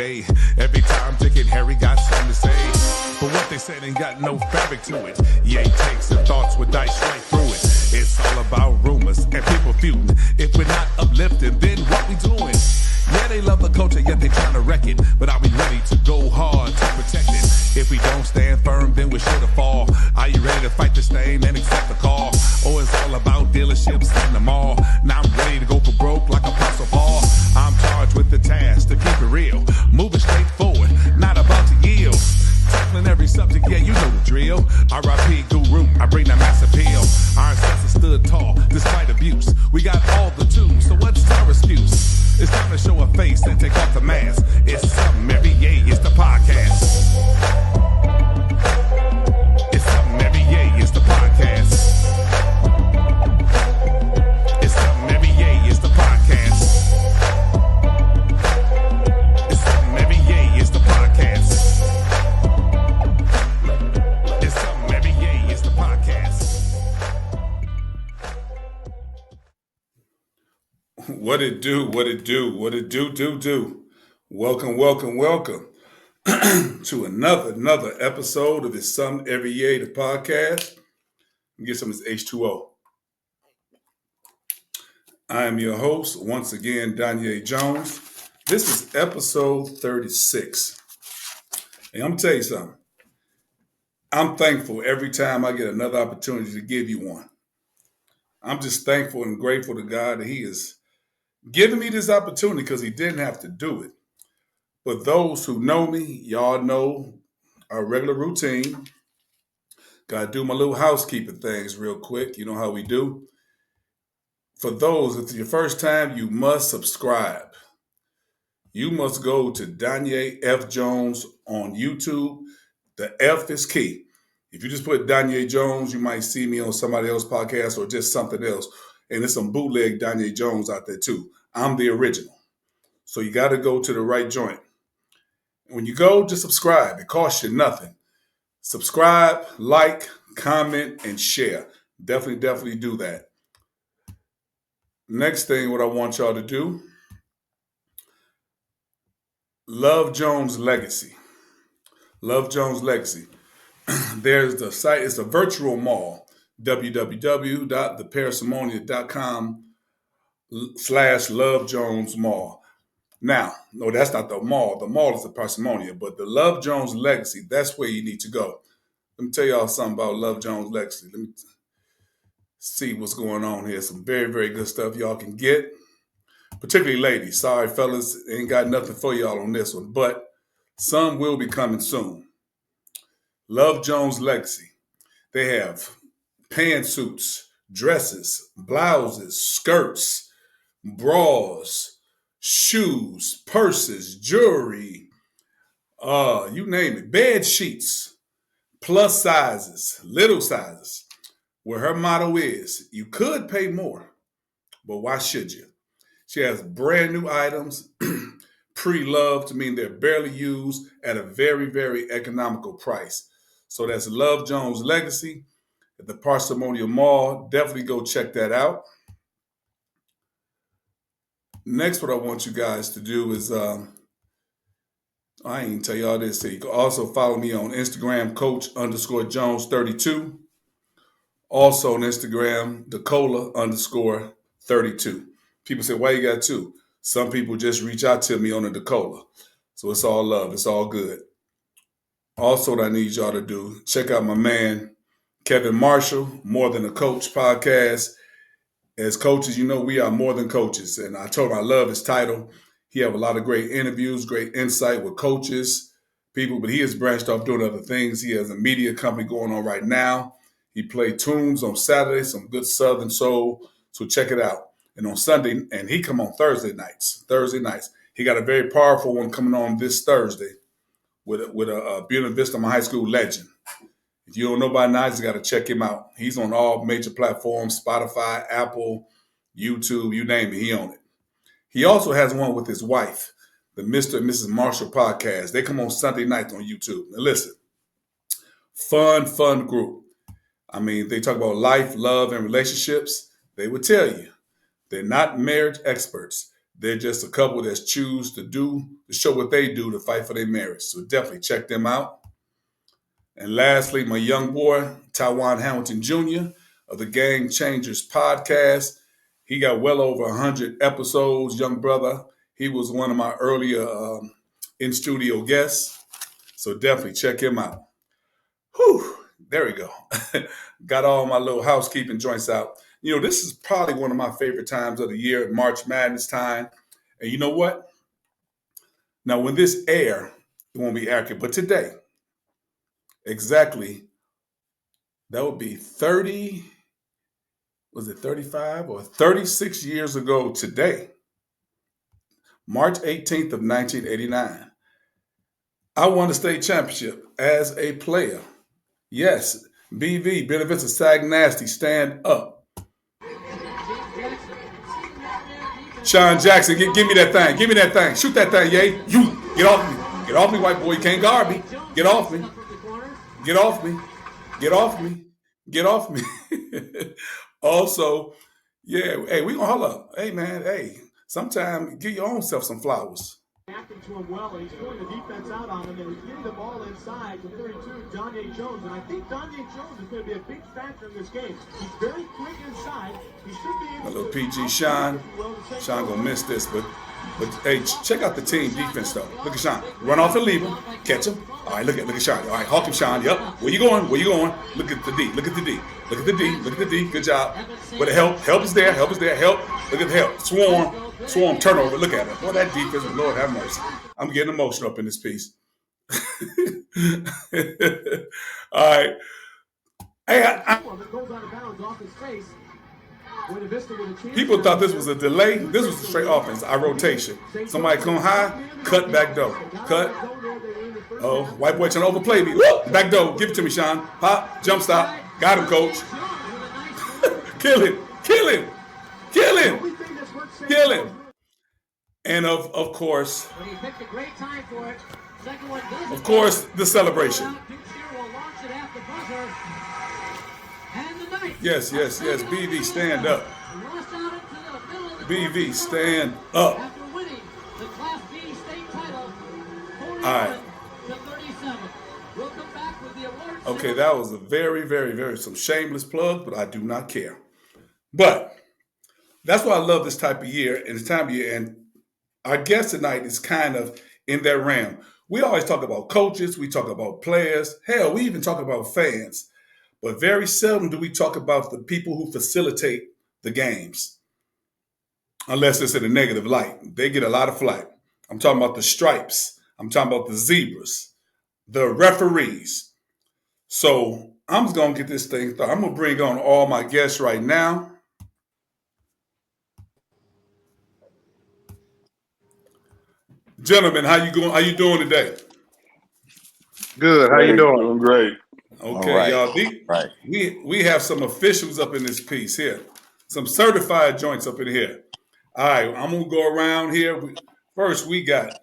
day. Every time Dick and Harry got something to say. But what they said ain't got no fabric to it. Ye takes and thoughts with dice right through it. It's all about rumors and people feuding. If we're not uplifting, then what we doing? Yeah, they love the culture, yet they trying to wreck it. But are we ready to go hard to protect it? If we don't stand firm, then we're sure to fall. Are you ready to fight this thing and accept the call? Or it's all about dealerships and the mall? Now I'm ready to go for broke like Apostle Paul. I'm charged with the task to keep it real. Moving straight forward, not about to yield. Tackling every subject, yeah, you know the drill. R.I.P. Guru, I bring that mass appeal. Our ancestors stood tall, despite abuse. We got all the tools, so what's our excuse? It's time to show a face and take off the mask. It's something every yay, it's the podcast. It's something every yay, it's the podcast. It's something every yay, it's the podcast. It's something every yay, it's the podcast. It's something every yay, it's the podcast. What it do, what it do, what it do. Welcome to another episode of It's Something Every Yay, the podcast. Get some of this H2O. I am your host, once again, Danye Jones. This is episode 36. And I'm going to tell you something. I'm thankful every time I get another opportunity to give you one. I'm just thankful and grateful to God that He is giving me this opportunity because He didn't have to do it. But those who know me, y'all know our regular routine. Got to do my little housekeeping things real quick. You know how we do. For those, if it's your first time, you must subscribe. You must go to Danye F. Jones on YouTube. The F is key. If you just put Danye Jones, you might see me on somebody else's podcast or just something else. And there's some bootleg Danye Jones out there too. I'm the original. So you got to go to the right joint. When you go, just subscribe. It costs you nothing. Subscribe, like, comment, and share. Definitely do that. Next thing, what I want y'all to do, Love Jones Legacy. Love Jones Legacy. There's the site. It's a virtual mall. www.theparsimonian.com/Love Jones Mall. Now, no, that's not the mall. The mall is the Parsimonia, but the Love Jones Legacy, that's where you need to go. Let me tell y'all something about Love Jones Legacy. Let me see what's going on here. Some very good stuff y'all can get, particularly ladies. Sorry, fellas, ain't got nothing for y'all on this one, but some will be coming soon. Love Jones Legacy. They have pantsuits, dresses, blouses, skirts, bras, shoes, purses, jewelry, you name it, bed sheets, plus sizes, little sizes, where her motto is, you could pay more, but why should you? She has brand new items, pre-loved, mean they're barely used at a very economical price. So that's Love Jones Legacy at the Parsimonia Mall. Definitely go check that out. Next, what I want you guys to do is, I ain't even tell y'all this. So you can also follow me on Instagram, Coach_Jones32. Also on Instagram, Decola_32. People say, why you got two? Some people just reach out to me on the Decola. So it's all love. It's all good. Also, what I need y'all to do, check out my man, Kevin Marshall, More Than a Coach podcast. As coaches, you know, we are more than coaches. And I told him I love his title. He have a lot of great interviews, great insight with coaches, people, but he has branched off doing other things. He has a media company going on right now. He played tunes on Saturday, some good Southern soul. So check it out. And on Sunday, and he come on Thursday nights. He got a very powerful one coming on this Thursday with a Buena Vista High School legend. If you don't know by now, you just got to check him out. He's on all major platforms, Spotify, Apple, YouTube, you name it, he on it. He also has one with his wife, the Mr. and Mrs. Marshall podcast. They come on Sunday nights on YouTube. Now listen, fun group. I mean, they talk about life, love, and relationships. They would tell you they're not marriage experts. They're just a couple that choose to show what they do to fight for their marriage. So definitely check them out. And lastly, my young boy, Taiwan Hamilton Jr. of the Game Changers podcast. He got well over 100 episodes, young brother. He was one of my earlier in-studio guests. So definitely check him out. Whew, there we go. Got all my little housekeeping joints out. This is probably one of my favorite times of the year, March Madness time. And you know what? Now, when this air, it won't be accurate, but today, exactly, that would be 35 or 36 years ago today, March 18th of 1989. I won the state championship as a player. Yes, BV, Billy Vincent Sag Nasty, stand up. Sean Jackson, give me that thing. Give me that thing. Shoot that thing, yay. You, get off me. Get off me, white boy. You can't guard me. Get off me. Get off me. Get off me. Get off me. Also, yeah, hey, we gonna holler. Hey, man, hey, sometime give your own self some flowers. Reacting to him well, and he's throwing the defense out on him, and he's getting the ball inside to 32, Danye Jones. And I think Danye Jones is going to be a big factor in this game. He's very quick inside. He should be able a little PG Sean. Sean gonna miss this, but hey, check out the team defense though. Look at Sean. Run off and leave him. Catch him. All right, look at Sean. All right, hawk him, Sean. Yep. Where you going? Where you going? Look at the D. Look at the D. Look at the D. Look at the D. Good job. But the help is there. Help is there. Help. Look at the help. Swarm turnover. Look at it. Boy, that defense, Lord have mercy. I'm getting emotional up in this piece. All right. Hey, people thought this was a delay. This was a straight offense. Our rotation. Somebody come high, cut back door. Cut. Oh, white boy trying to overplay me. Woo! Back door. Give it to me, Sean. Pop. Jump stop. Got him, coach. Kill him. Kill him. Kill him. Kill him. And of course, the celebration. Yes. BV, stand up. BV, stand up. All right. Okay, that was a very, very, very some shameless plug, but I do not care. But that's why I love this type of year and this time of year. And our guest tonight is kind of in that realm. We always talk about coaches, we talk about players, hell, we even talk about fans. But very seldom do we talk about the people who facilitate the games, unless it's in a negative light. They get a lot of flack. I'm talking about the stripes. I'm talking about the zebras, the referees. So I'm just going to get this thing started. I'm going to bring on all my guests right now. Gentlemen, how you doing today? Good. How you doing? Doing great. Okay, right. y'all. Right. We have some officials up in this piece here. Some certified joints up in here. All right, I'm going to go around here. First, we got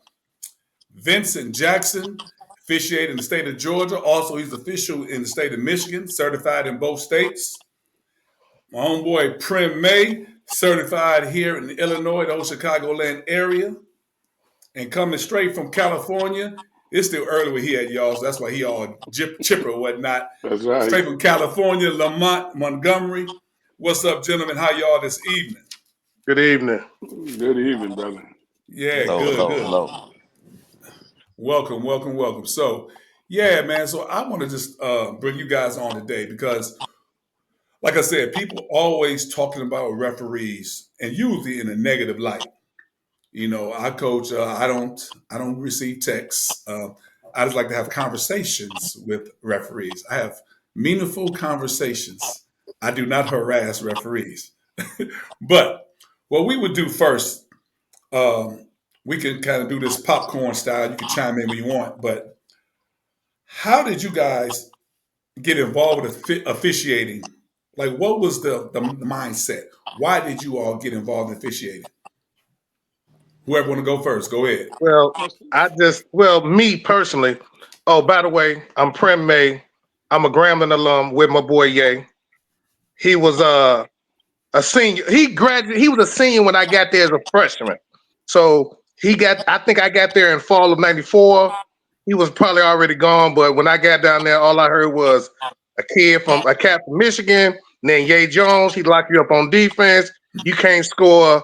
Vincent Jackson, officiating in the state of Georgia. Also, he's official in the state of Michigan, certified in both states. My homeboy, Prim May, certified here in Illinois, the old Chicagoland area. And coming straight from California, it's still early where he at, y'all, so that's why he all chipper or whatnot. That's right. Straight from California, Lamont, Montgomery. What's up, gentlemen? How y'all this evening? Good evening. Good evening, brother. Yeah, Hello, good. hello. Welcome. So, yeah, man, so I want to just bring you guys on today because, like I said, people always talking about referees and usually in a negative light. You know, I coach. I don't receive texts. I just like to have conversations with referees. I have meaningful conversations. I do not harass referees. But what we would do first, we can kind of do this popcorn style. You can chime in when you want. But how did you guys get involved with officiating? Like, what was the mindset? Why did you all get involved in officiating? Whoever want to go first, go ahead. Well, me personally. Oh, by the way, I'm Prem May. I'm a Grambling alum with my boy Ye. He was a senior. He graduated. He was a senior when I got there as a freshman. So I think I got there in fall of '94. He was probably already gone, but when I got down there, all I heard was a cat from Michigan named Ye Jones. He locked you up on defense. You can't score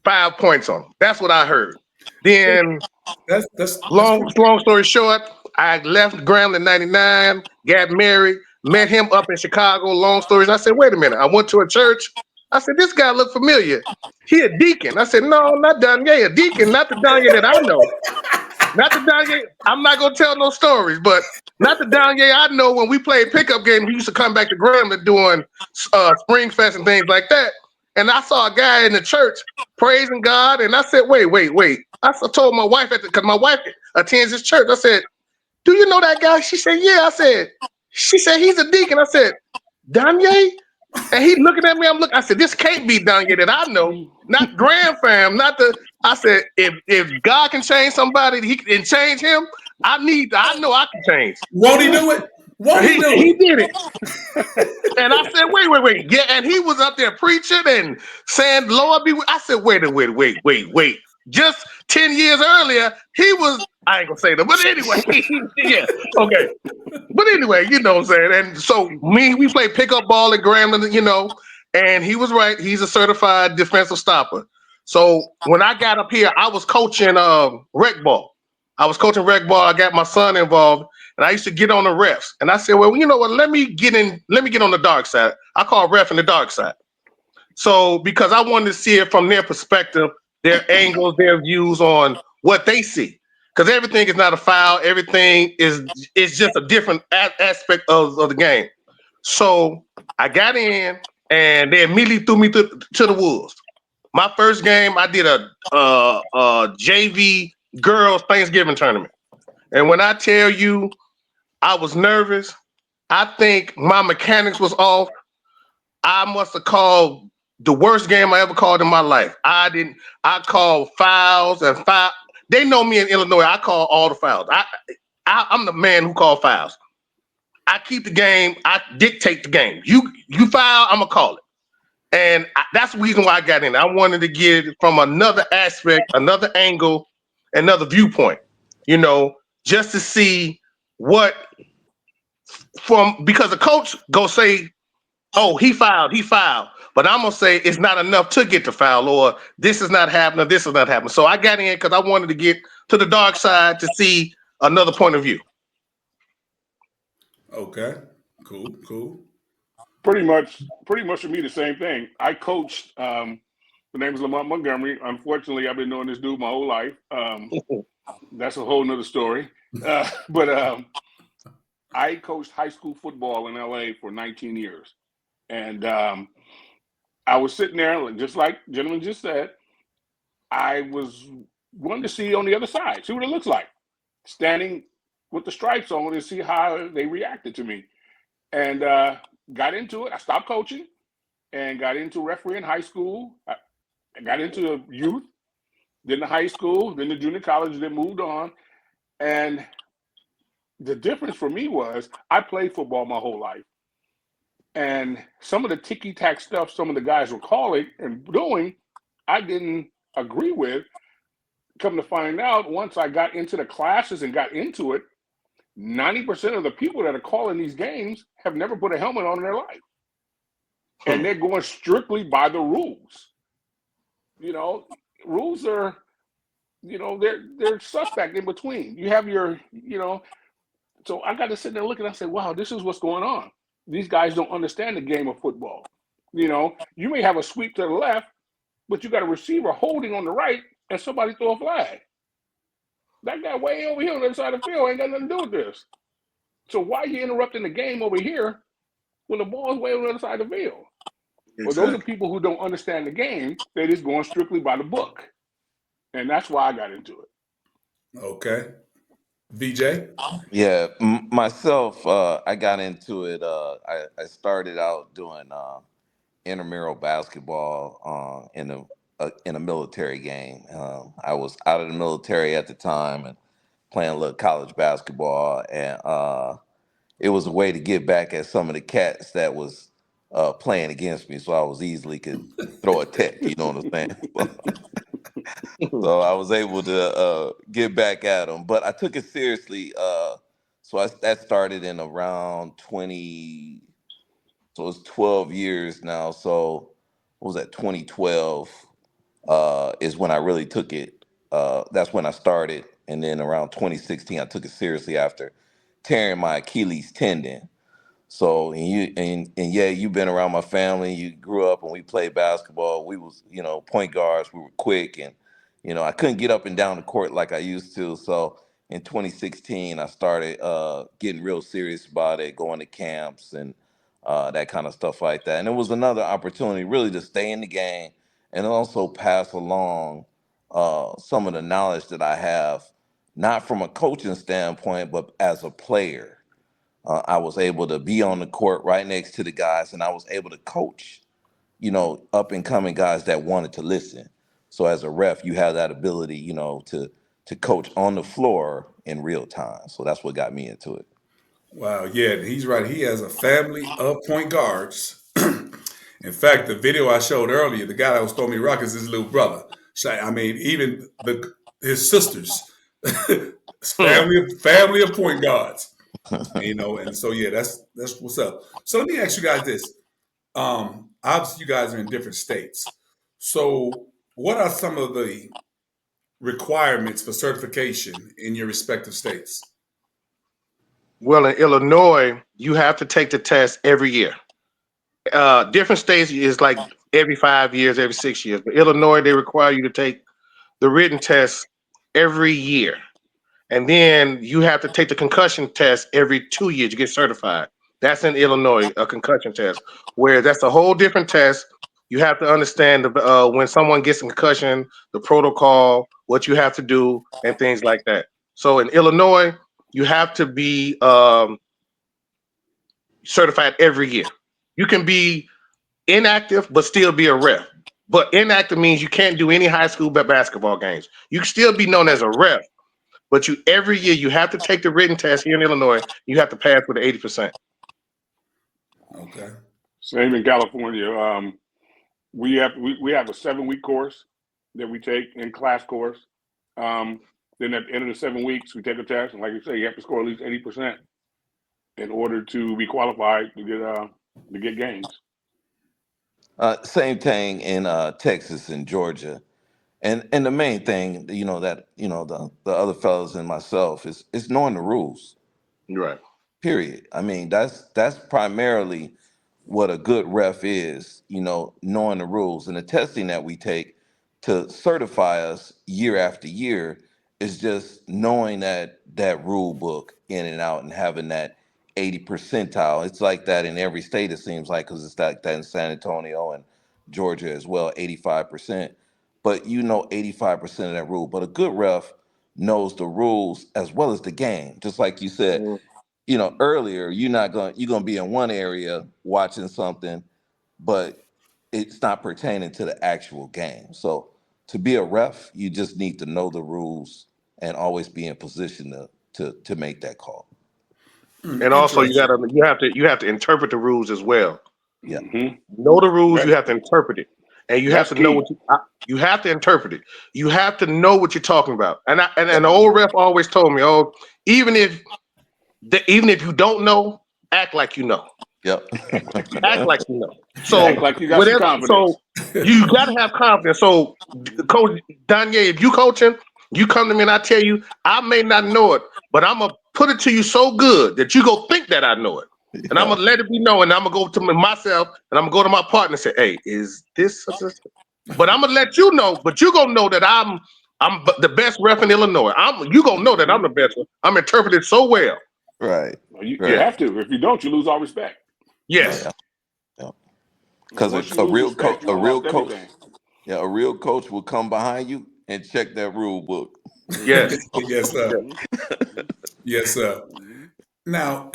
5 points on him. That's what I heard. Then That's cool. long story short, I left Grambling in '99, got married, met him up in Chicago. Long stories. I said, wait a minute. I went to a church. I said, this guy look familiar. He a deacon. I said, no, not Danye, a deacon, not the Danye that I know. Not the Danye. I'm not gonna tell no stories, but not the Danye I know. When we played pickup games, he used to come back to Grambling doing Spring Fest and things like that. And I saw a guy in the church praising God, and I said, wait. Told my wife because my wife attends this church. I said, do you know that guy? She said, yeah. She said, he's a deacon. I said, Danye? And he looking at me. I said, this can't be Danye that I know. Not Grand Fam. I said, if God can change somebody, he can change him. I know I can change. Won't he do it? He did it. And I said, wait. Yeah, and he was up there preaching and saying, Lord be with. I said, wait. Just 10 years earlier, he was, I ain't gonna say that, but anyway, yeah, okay. But anyway, you know what I'm saying? And so we played pickup ball at Grambling, and he was right. He's a certified defensive stopper. So when I got up here, I was coaching rec ball. I got my son involved, and I used to get on the refs. And I said, well, you know what? Let me get on the dark side. I call ref in the dark side. So because I wanted to see it from their perspective, their angles, their views on what they see. Because everything is not a foul. Everything is just a different aspect of the game. So I got in, and they immediately threw me to the wolves. My first game, I did a JV girls Thanksgiving tournament. And when I tell you I was nervous, I think my mechanics was off. I must have called the worst game I ever called in my life. I called fouls and foul. They know me in Illinois. I call all the fouls. I'm the man who called fouls. I keep the game. I dictate the game. You foul, I'm gonna call it. And that's the reason why I got in. I wanted to get it from another aspect, another angle, another viewpoint. Just to see what because the coach go say, oh, he fouled. But I'm gonna say it's not enough to get the foul, or this is not happening, this is not happening. So I got in because I wanted to get to the dark side to see another point of view. Okay. Cool. Pretty much for me, the same thing. I coached. The name is Lamont Montgomery. Unfortunately, I've been knowing this dude my whole life. That's a whole nother story. But I coached high school football in LA for 19 years. And I was sitting there, just like the gentleman just said, I was wanting to see on the other side, see what it looks like, standing with the stripes on and see how they reacted to me. And got into it. I stopped coaching and got into refereeing high school. I got into youth, then the high school, then the junior college, then moved on. And the difference for me was I played football my whole life. And some of the ticky-tack stuff some of the guys were calling and doing, I didn't agree with. Come to find out, once I got into the classes and got into it, 90% of the people that are calling these games have never put a helmet on in their life. And they're going strictly by the rules. Rules are, they're suspect in between. You have your, so I got to sit there and look and I said, wow, this is what's going on. These guys don't understand the game of football. You may have a sweep to the left, but you got a receiver holding on the right and somebody throw a flag. That guy way over here on the other side of the field ain't got nothing to do with this. So why are you interrupting the game over here when the ball is way on the other side of the field? Exactly. Well, those are people who don't understand the game. They're just going strictly by the book. And that's why I got into it. Okay. VJ? Yeah, myself, I got into it. I started out doing intramural basketball in a military game. I was out of the military at the time and playing a little college basketball, and it was a way to get back at some of the cats that was playing against me, so I was easily could throw a tech. You know what I'm saying? So I was able to get back at them, but I took it seriously. That started in around 20. So it's 12 years now. So what was that? 2012 is when I really took it. That's when I started, and then around 2016 I took it seriously after tearing my Achilles tendon. So and yeah, you've been around my family. You grew up and we played basketball. We was point guards. We were quick, and I couldn't get up and down the court like I used to. So in 2016, I started getting real serious about it, going to camps and that kind of stuff like that. And it was another opportunity really to stay in the game and also pass along some of the knowledge that I have, not from a coaching standpoint, but as a player. I was able to be on the court right next to the guys, and I was able to coach, up and coming guys that wanted to listen. So as a ref, you have that ability, to coach on the floor in real time. So that's what got me into it. Wow, yeah, he's right. He has a family of point guards. In fact, the video I showed earlier, the guy that was throwing me rock is his little brother. I mean, even his sisters, family of point guards. And so yeah, that's what's up. So let me ask you guys this. Obviously, you guys are in different states. So, what are some of the requirements for certification in your respective states? Well, in Illinois, you have to take the test every year. Different states is like every 5 years, every 6 years. But Illinois, they require you to take the written test every year. And then you have to take the concussion test every 2 years to get certified. That's in Illinois, a concussion test, where that's a whole different test. You have to understand when someone gets a concussion, the protocol, what you have to do, and things like that. So in Illinois, you have to be certified every year. You can be inactive, but still be a ref. But inactive means you can't do any high school basketball games. You can still be known as a ref, but every year you have to take the written test here in Illinois. You have to pass with 80%. Okay. Same in California. We have a 7-week course that we take in class course. Then at the end of the 7 weeks, we take a test, and like you say, you have to score at least 80% in order to be qualified to get games. Same thing in Texas and Georgia. And the main thing, that the other fellows and myself is knowing the rules. Right. Period. I mean, that's primarily what a good ref is, knowing the rules. And the testing that we take to certify us year after year is just knowing that rule book in and out and having that 80 percentile. It's like that in every state, it seems like, because it's like that in San Antonio and Georgia as well, 85%. But 85% of that rule. But a good ref knows the rules as well as the game. Just like you said, earlier, you're gonna be in one area watching something, but it's not pertaining to the actual game. So to be a ref, you just need to know the rules and always be in position to make that call. And also you have to interpret the rules as well. Yeah. Mm-hmm. Know the rules, you have to interpret it. And you have That's to know key. you have to interpret it. You have to know what you're talking about. And the old ref always told me, even if you don't know, act like you know. Yep. Act like you know. So Act like you got some confidence. So you got to have confidence. So, Coach Danye, if you coaching, you come to me and I tell you, I may not know it, but I'm gonna put it to you so good that you go think that I know it, and I'm gonna let it be known. And I'm gonna go to myself and I'm gonna go to my partner and say, "Hey, is this?" But I'm gonna let you know. But you gonna know that I'm the best ref in Illinois. You gonna know that I'm the best one. I'm interpreted so well. Right. You Right. have to. If you don't, you lose all respect. Yes. Because Once you a lose real respect, coach, you lost everything. a real coach will come behind you and check that rule book. Yes. Yes, sir. Yes, sir. Now,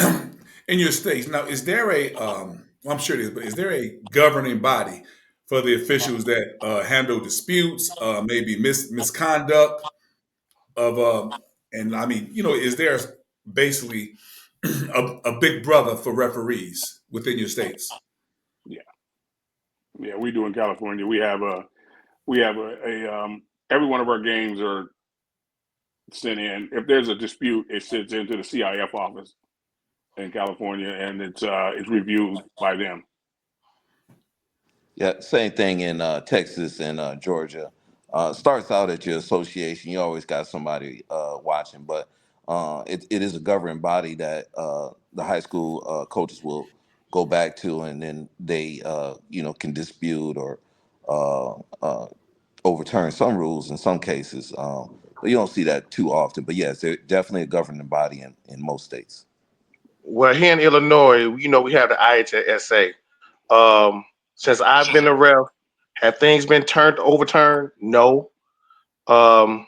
in your states, is there I'm sure it is, but is there a governing body for the officials that handle disputes, maybe misconduct and I mean, is there basically a big brother for referees within your states? Yeah, we do in California. We have a every one of our games are sent in. If there's a dispute, it sits into the CIF office in California, and it's reviewed by them. Yeah, same thing in Texas and Georgia. Starts out at your association. You always got somebody watching, but it is a governing body that the high school coaches will go back to, and then they can dispute or uh, uh, overturn some rules in some cases. But you don't see that too often. But yes, they're definitely a governing body in most states. Well, here in Illinois, we have the IHSA. Since I've been a ref, have things been overturned? No. Um,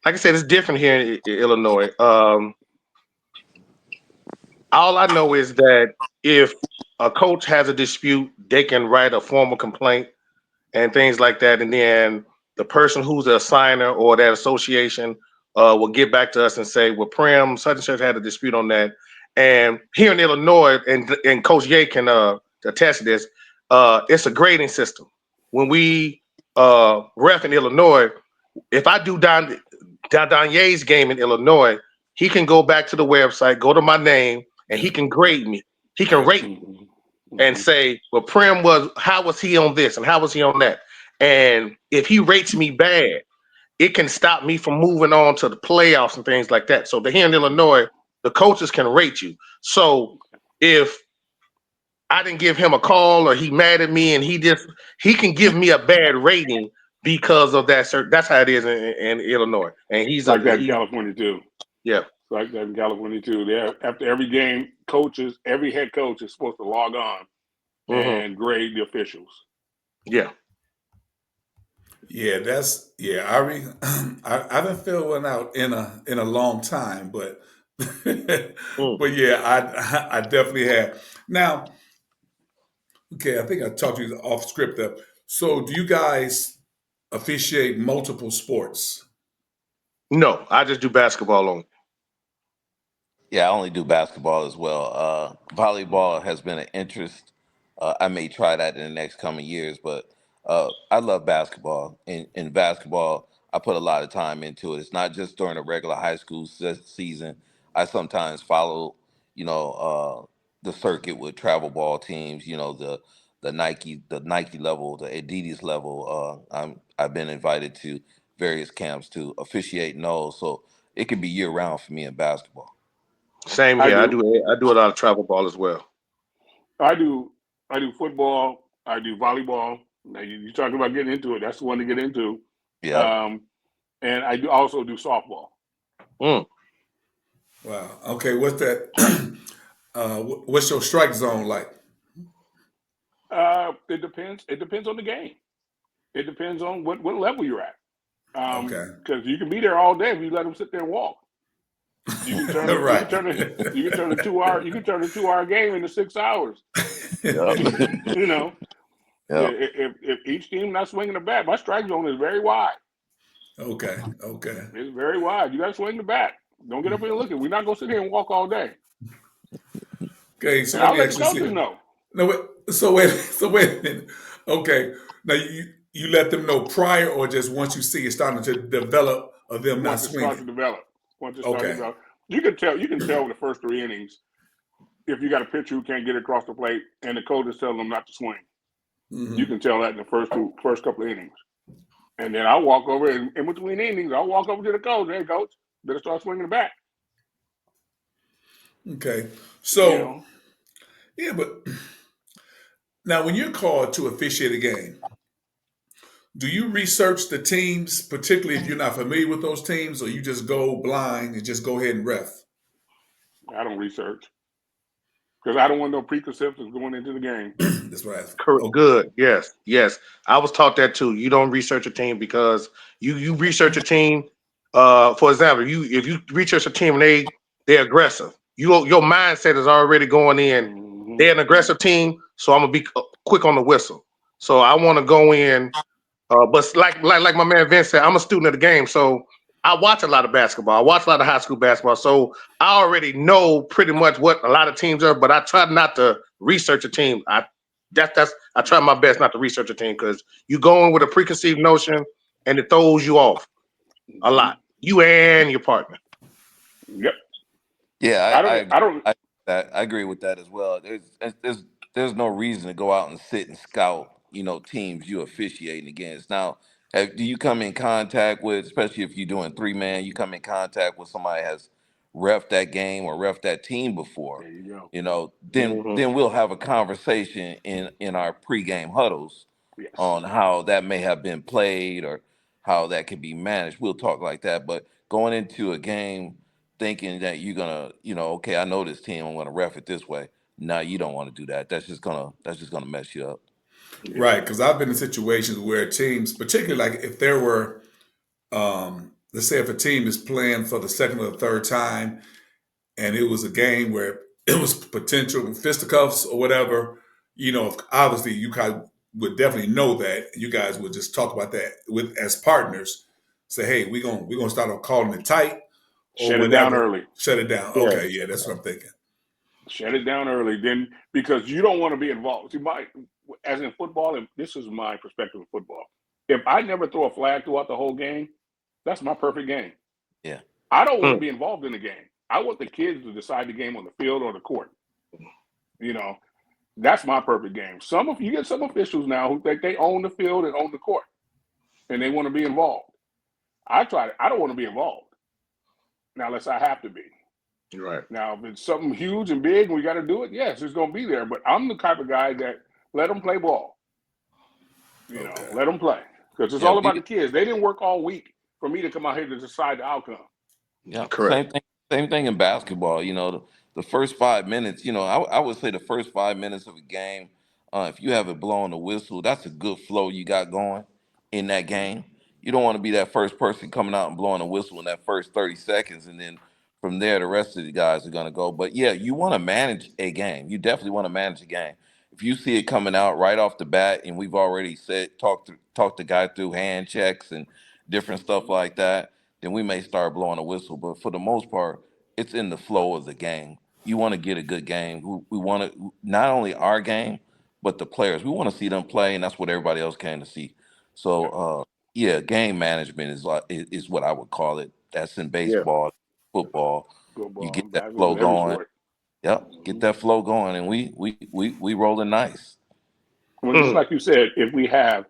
like I said, it's different here in Illinois. All I know is that if a coach has a dispute, they can write a formal complaint and things like that, and then the person who's the assigner or that association will get back to us and say, "Well, Prim, such and such had a dispute on that." And here in Illinois, and Coach Ye can attest to this, it's a grading system. When we ref in Illinois, if I do Don Ye's game in Illinois, he can go back to the website, go to my name, and he can grade me. He can rate me and say, well, how was he on this and how was he on that? And if he rates me bad, it can stop me from moving on to the playoffs and things like that. So here in Illinois, the coaches can rate you. So if I didn't give him a call or he mad at me and he can give me a bad rating because of that. That's how it is in Illinois. And he's like that in California too. Yeah. Like that in California too. After every game, every head coach is supposed to log on and grade the officials. Yeah. Yeah, I haven't filled one out in a long time, but but yeah, I definitely have. Now, okay, I think I talked to you off script up. So, do you guys officiate multiple sports? No, I just do basketball only. Yeah, I only do basketball as well. Volleyball has been an interest. I may try that in the next coming years, but I love basketball. In basketball, I put a lot of time into it. It's not just during the regular high school season. I sometimes follow, the circuit with travel ball teams. The Nike level, the Adidas level. I've been invited to various camps to officiate in those, so it can be year round for me in basketball. Same here. I do a lot of travel ball as well. I do football. I do volleyball. Now you're talking about getting into it. That's the one to get into. Yeah. And I also do softball. Wow. Okay. What's that? What's your strike zone like? It depends. It depends on the game. It depends on what level you're at. Okay. Because you can be there all day if you let them sit there and walk. You can turn Right. you can turn a 2-hour game into 6 hours. Yeah. If each team not swinging the bat, my strike zone is very wide. Okay. It's very wide. You got to swing the bat. Don't get up here and look at it. We're not going to sit here and walk all day. Okay, so I'll let the coaches know. No, wait a minute. Okay, now you let them know prior, or just once you see it starting to develop of them not swinging. Once it starts to develop, you can tell in the first 3 innings if you got a pitcher who can't get across the plate and the coach is telling them not to swing. Mm-hmm. You can tell that in the first couple of innings, and then I'll walk over in between innings. I'll walk over to the coach. Hey, coach, better start swinging the bat. Okay, so yeah, but now when you're called to officiate a game, do you research the teams, particularly if you're not familiar with those teams, or you just go blind and just go ahead and ref? I don't research because I don't want no preconceptions going into the game. That's right. Okay. Good. Yes. I was taught that too. You don't research a team because you research a team. For example, if you research a team and they're aggressive, your mindset is already going in. Mm-hmm. They're an aggressive team, so I'm gonna be quick on the whistle. So I want to go in. But like my man Vince said, I'm a student of the game, so I watch a lot of basketball. I watch a lot of high school basketball, so I already know pretty much what a lot of teams are. But I try not to research a team. That's I try my best not to research a team because you go in with a preconceived notion and it throws you off a lot. You and your partner. Yep. Yeah, I don't. I agree with that as well. There's no reason to go out and sit and scout, teams you officiating against. Now, do you come in contact with, especially if you're doing 3-man, you come in contact with somebody that has ref that game or ref that team before, There you go. then we'll have a conversation in our pregame huddles Yes. on how that may have been played or how that can be managed. We'll talk like that. But going into a game thinking that you're gonna, okay, I know this team, I'm gonna ref it this way. No, you don't want to do that. That's just gonna mess you up. Right, because I've been in situations where teams, particularly like if there were, let's say if a team is playing for the second or the third time, and it was a game where it was potential fisticuffs or whatever, obviously you guys would definitely know that. You guys would just talk about that with as partners. Say, hey, we're gonna start off calling it tight or Shut it whatever. down early. Shut it down. Yeah. Okay, yeah, that's what I'm thinking. Shut it down early, then, because you don't want to be involved. See, as in football, and this is my perspective of football. If I never throw a flag throughout the whole game, that's my perfect game. Yeah. I don't want to be involved in the game. I want the kids to decide the game on the field or the court. That's my perfect game. You get some officials now who think they own the field and own the court, and they want to be involved. I don't want to be involved. Now, unless I have to be. Right. Now, if it's something huge and big and we got to do it, yes, it's going to be there. But I'm the type of guy that let them play ball. Let them play. Because it's all about the kids. They didn't work all week for me to come out here to decide the outcome. Yeah, correct. Same thing in basketball. The first 5 minutes. I would say the first 5 minutes of a game, if you have it blowing the whistle, that's a good flow you got going in that game. You don't want to be that first person coming out and blowing a whistle in that first 30 seconds, and then from there the rest of the guys are going to go. But yeah, you want to manage a game. You definitely want to manage a game. If you see it coming out right off the bat, and we've already talked the guy through hand checks and different stuff like that, then we may start blowing a whistle. But for the most part, it's in the flow of the game. You want to get a good game. We want to, not only our game, but the players. We want to see them play, and that's what everybody else came to see. So, game management is what I would call it. That's in baseball, football. Football, You get that basketball, flow every going. sport. Yep, get that flow going, and we rolling nice. Well, just like you said, if we have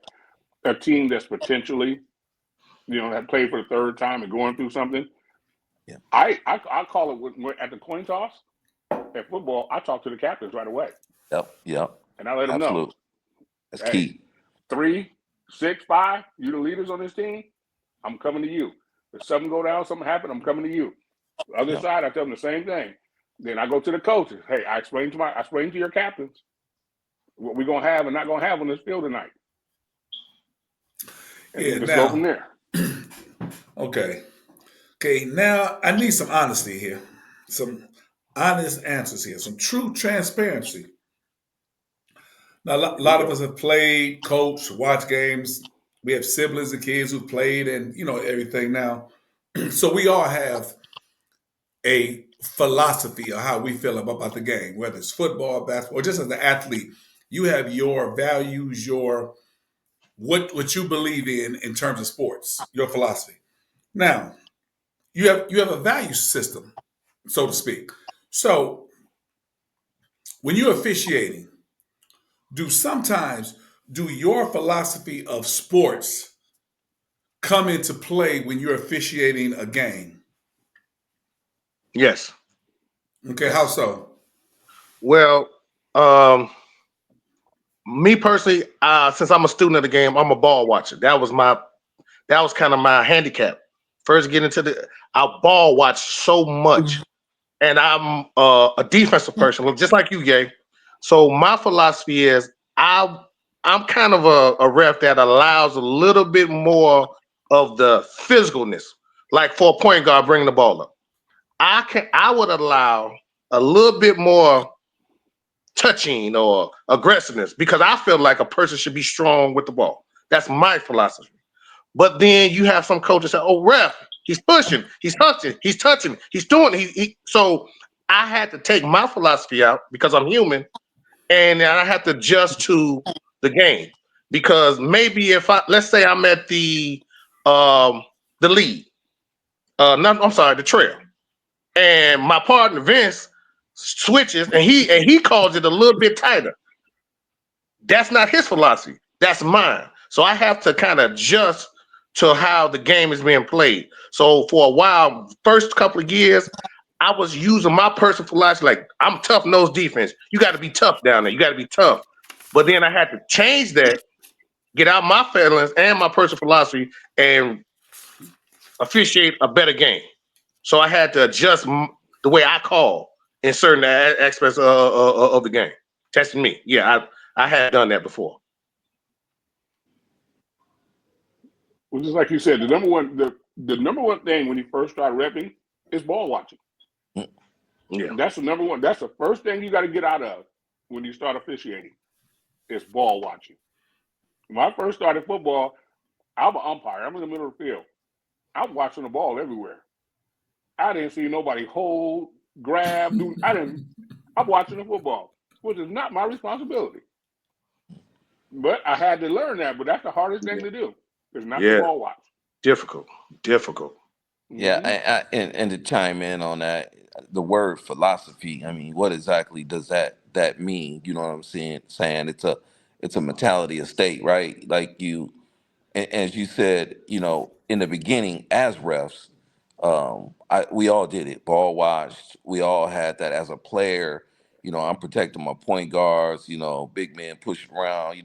a team that's potentially, that played for the third time and going through something, Yeah. I call it at the coin toss at football. I talk to the captains right away. Yep. And I let them know. Absolutely. That's Hey, key. 3, 6, 5, you the leaders on this team, I'm coming to you. If something go down, something happen, I'm coming to you. The other side, I tell them the same thing. Then I go to the coaches. Hey, I explain to your captains what we're gonna have and not gonna have on this field tonight. And Yeah, just go from there. Okay. Okay, now I need some honesty here. Some honest answers here. Some true transparency. Now, a lot of us have played, coached, watched games. We have siblings and kids who played and, everything now. So we all have a philosophy of how we feel about the game, whether it's football, basketball, or just as an athlete. You have your values, your what you believe in terms of sports, your philosophy. Now, you have a value system, so to speak. So when you're officiating, do your philosophy of sports come into play when you're officiating a game? Yes. Okay, how so? Well, me personally, since I'm a student of the game, I'm a ball watcher. That was kind of my handicap. First getting into I ball watch so much, and I'm a defensive person, just like you, Gay. So my philosophy is I'm kind of a ref that allows a little bit more of the physicalness, like for a point guard bringing the ball up. I would allow a little bit more touching or aggressiveness because I feel like a person should be strong with the ball. That's my philosophy. But then you have some coaches say, "Oh, ref, he's pushing, he's hunting, he's touching, he's doing." So I had to take my philosophy out because I'm human and I have to adjust to the game because maybe let's say I'm at the lead, I'm sorry, the trail, and my partner Vince switches and he calls it a little bit tighter. That's not his philosophy. That's mine. So I have to kind of adjust to how the game is being played. So for a while, first couple of years, I was using my personal philosophy like I'm tough nose defense. You got to be tough down there. You got to be tough. But then I had to change that, get out my feelings and my personal philosophy, and officiate a better game. So I had to adjust the way I call in certain aspects of the game. Testing me. Yeah, I had done that before. Well, just like you said, the number one thing when you first start repping is ball watching. Yeah, That's the number one. That's the first thing you got to get out of when you start officiating. Is ball watching. When I first started football, I'm an umpire. I'm in the middle of the field. I'm watching the ball everywhere. I didn't see nobody hold, grab, do. I'm watching the football, which is not my responsibility. But I had to learn that. But that's the hardest thing to do. Is not the ball watch. Difficult. Yeah, and to chime in on that, the word philosophy. I mean, what exactly does that mean? You know what I'm saying? It's a mentality, a state, right? Like you, as you said, in the beginning, as refs, we all did it. Ball watched. We all had that as a player. I'm protecting my point guards. Big men pushing around.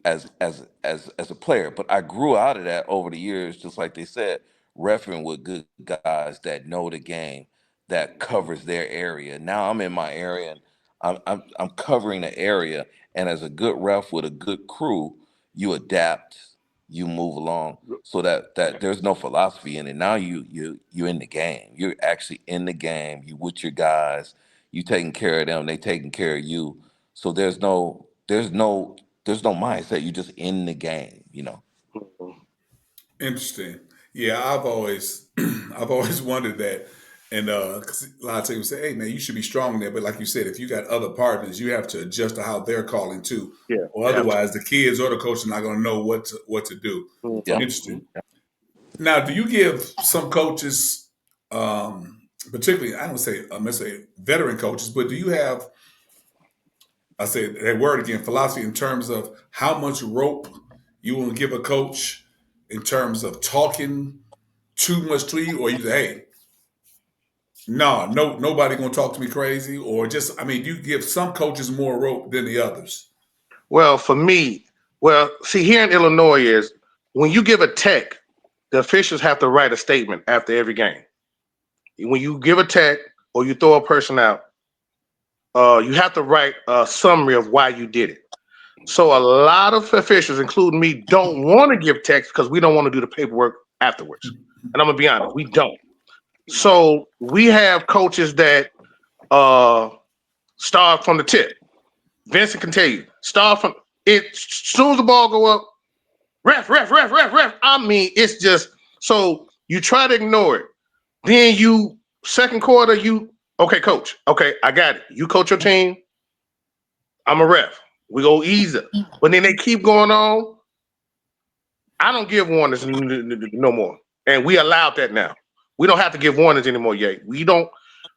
As a player. But I grew out of that over the years, just like they said, reffing with good guys that know the game, that covers their area. Now I'm in my area and I'm covering the area. And as a good ref with a good crew, you adapt, you move along, so that there's no philosophy in it. Now you're in the game. You're actually in the game. You with your guys. You taking care of them. They taking care of you. So there's no mindset. You're just in the game. Interesting. Yeah, I've always I've always wondered that. And 'cause a lot of teams say, hey man, you should be strong there. But like you said, if you got other partners, you have to adjust to how they're calling too. Yeah. Or otherwise the kids or the coach are not gonna know what to do. Yeah. Interesting. Now, do you give some coaches, particularly I don't say I'm gonna say veteran coaches, but do you have I say that word again, philosophy in terms of how much rope you will give a coach in terms of talking too much to you, or you say, hey, no, nobody gonna talk to me crazy, or just do you give some coaches more rope than the others? Well, for me, see, here in Illinois is when you give a tech, the officials have to write a statement after every game. When you give a tech or you throw a person out, you have to write a summary of why you did it. So a lot of officials, including me, don't want to give techs because we don't want to do the paperwork afterwards. And I'm gonna be honest, we don't. So we have coaches that start from the tip. Vincent can tell you, start from it. As soon as the ball go up, ref. It's just so you try to ignore it. Then second quarter, okay, coach. Okay, I got it. You coach your team. I'm a ref. We go easy. But then they keep going on. I don't give warnings no more. And we allowed that now. We don't have to give warnings anymore yet. We don't.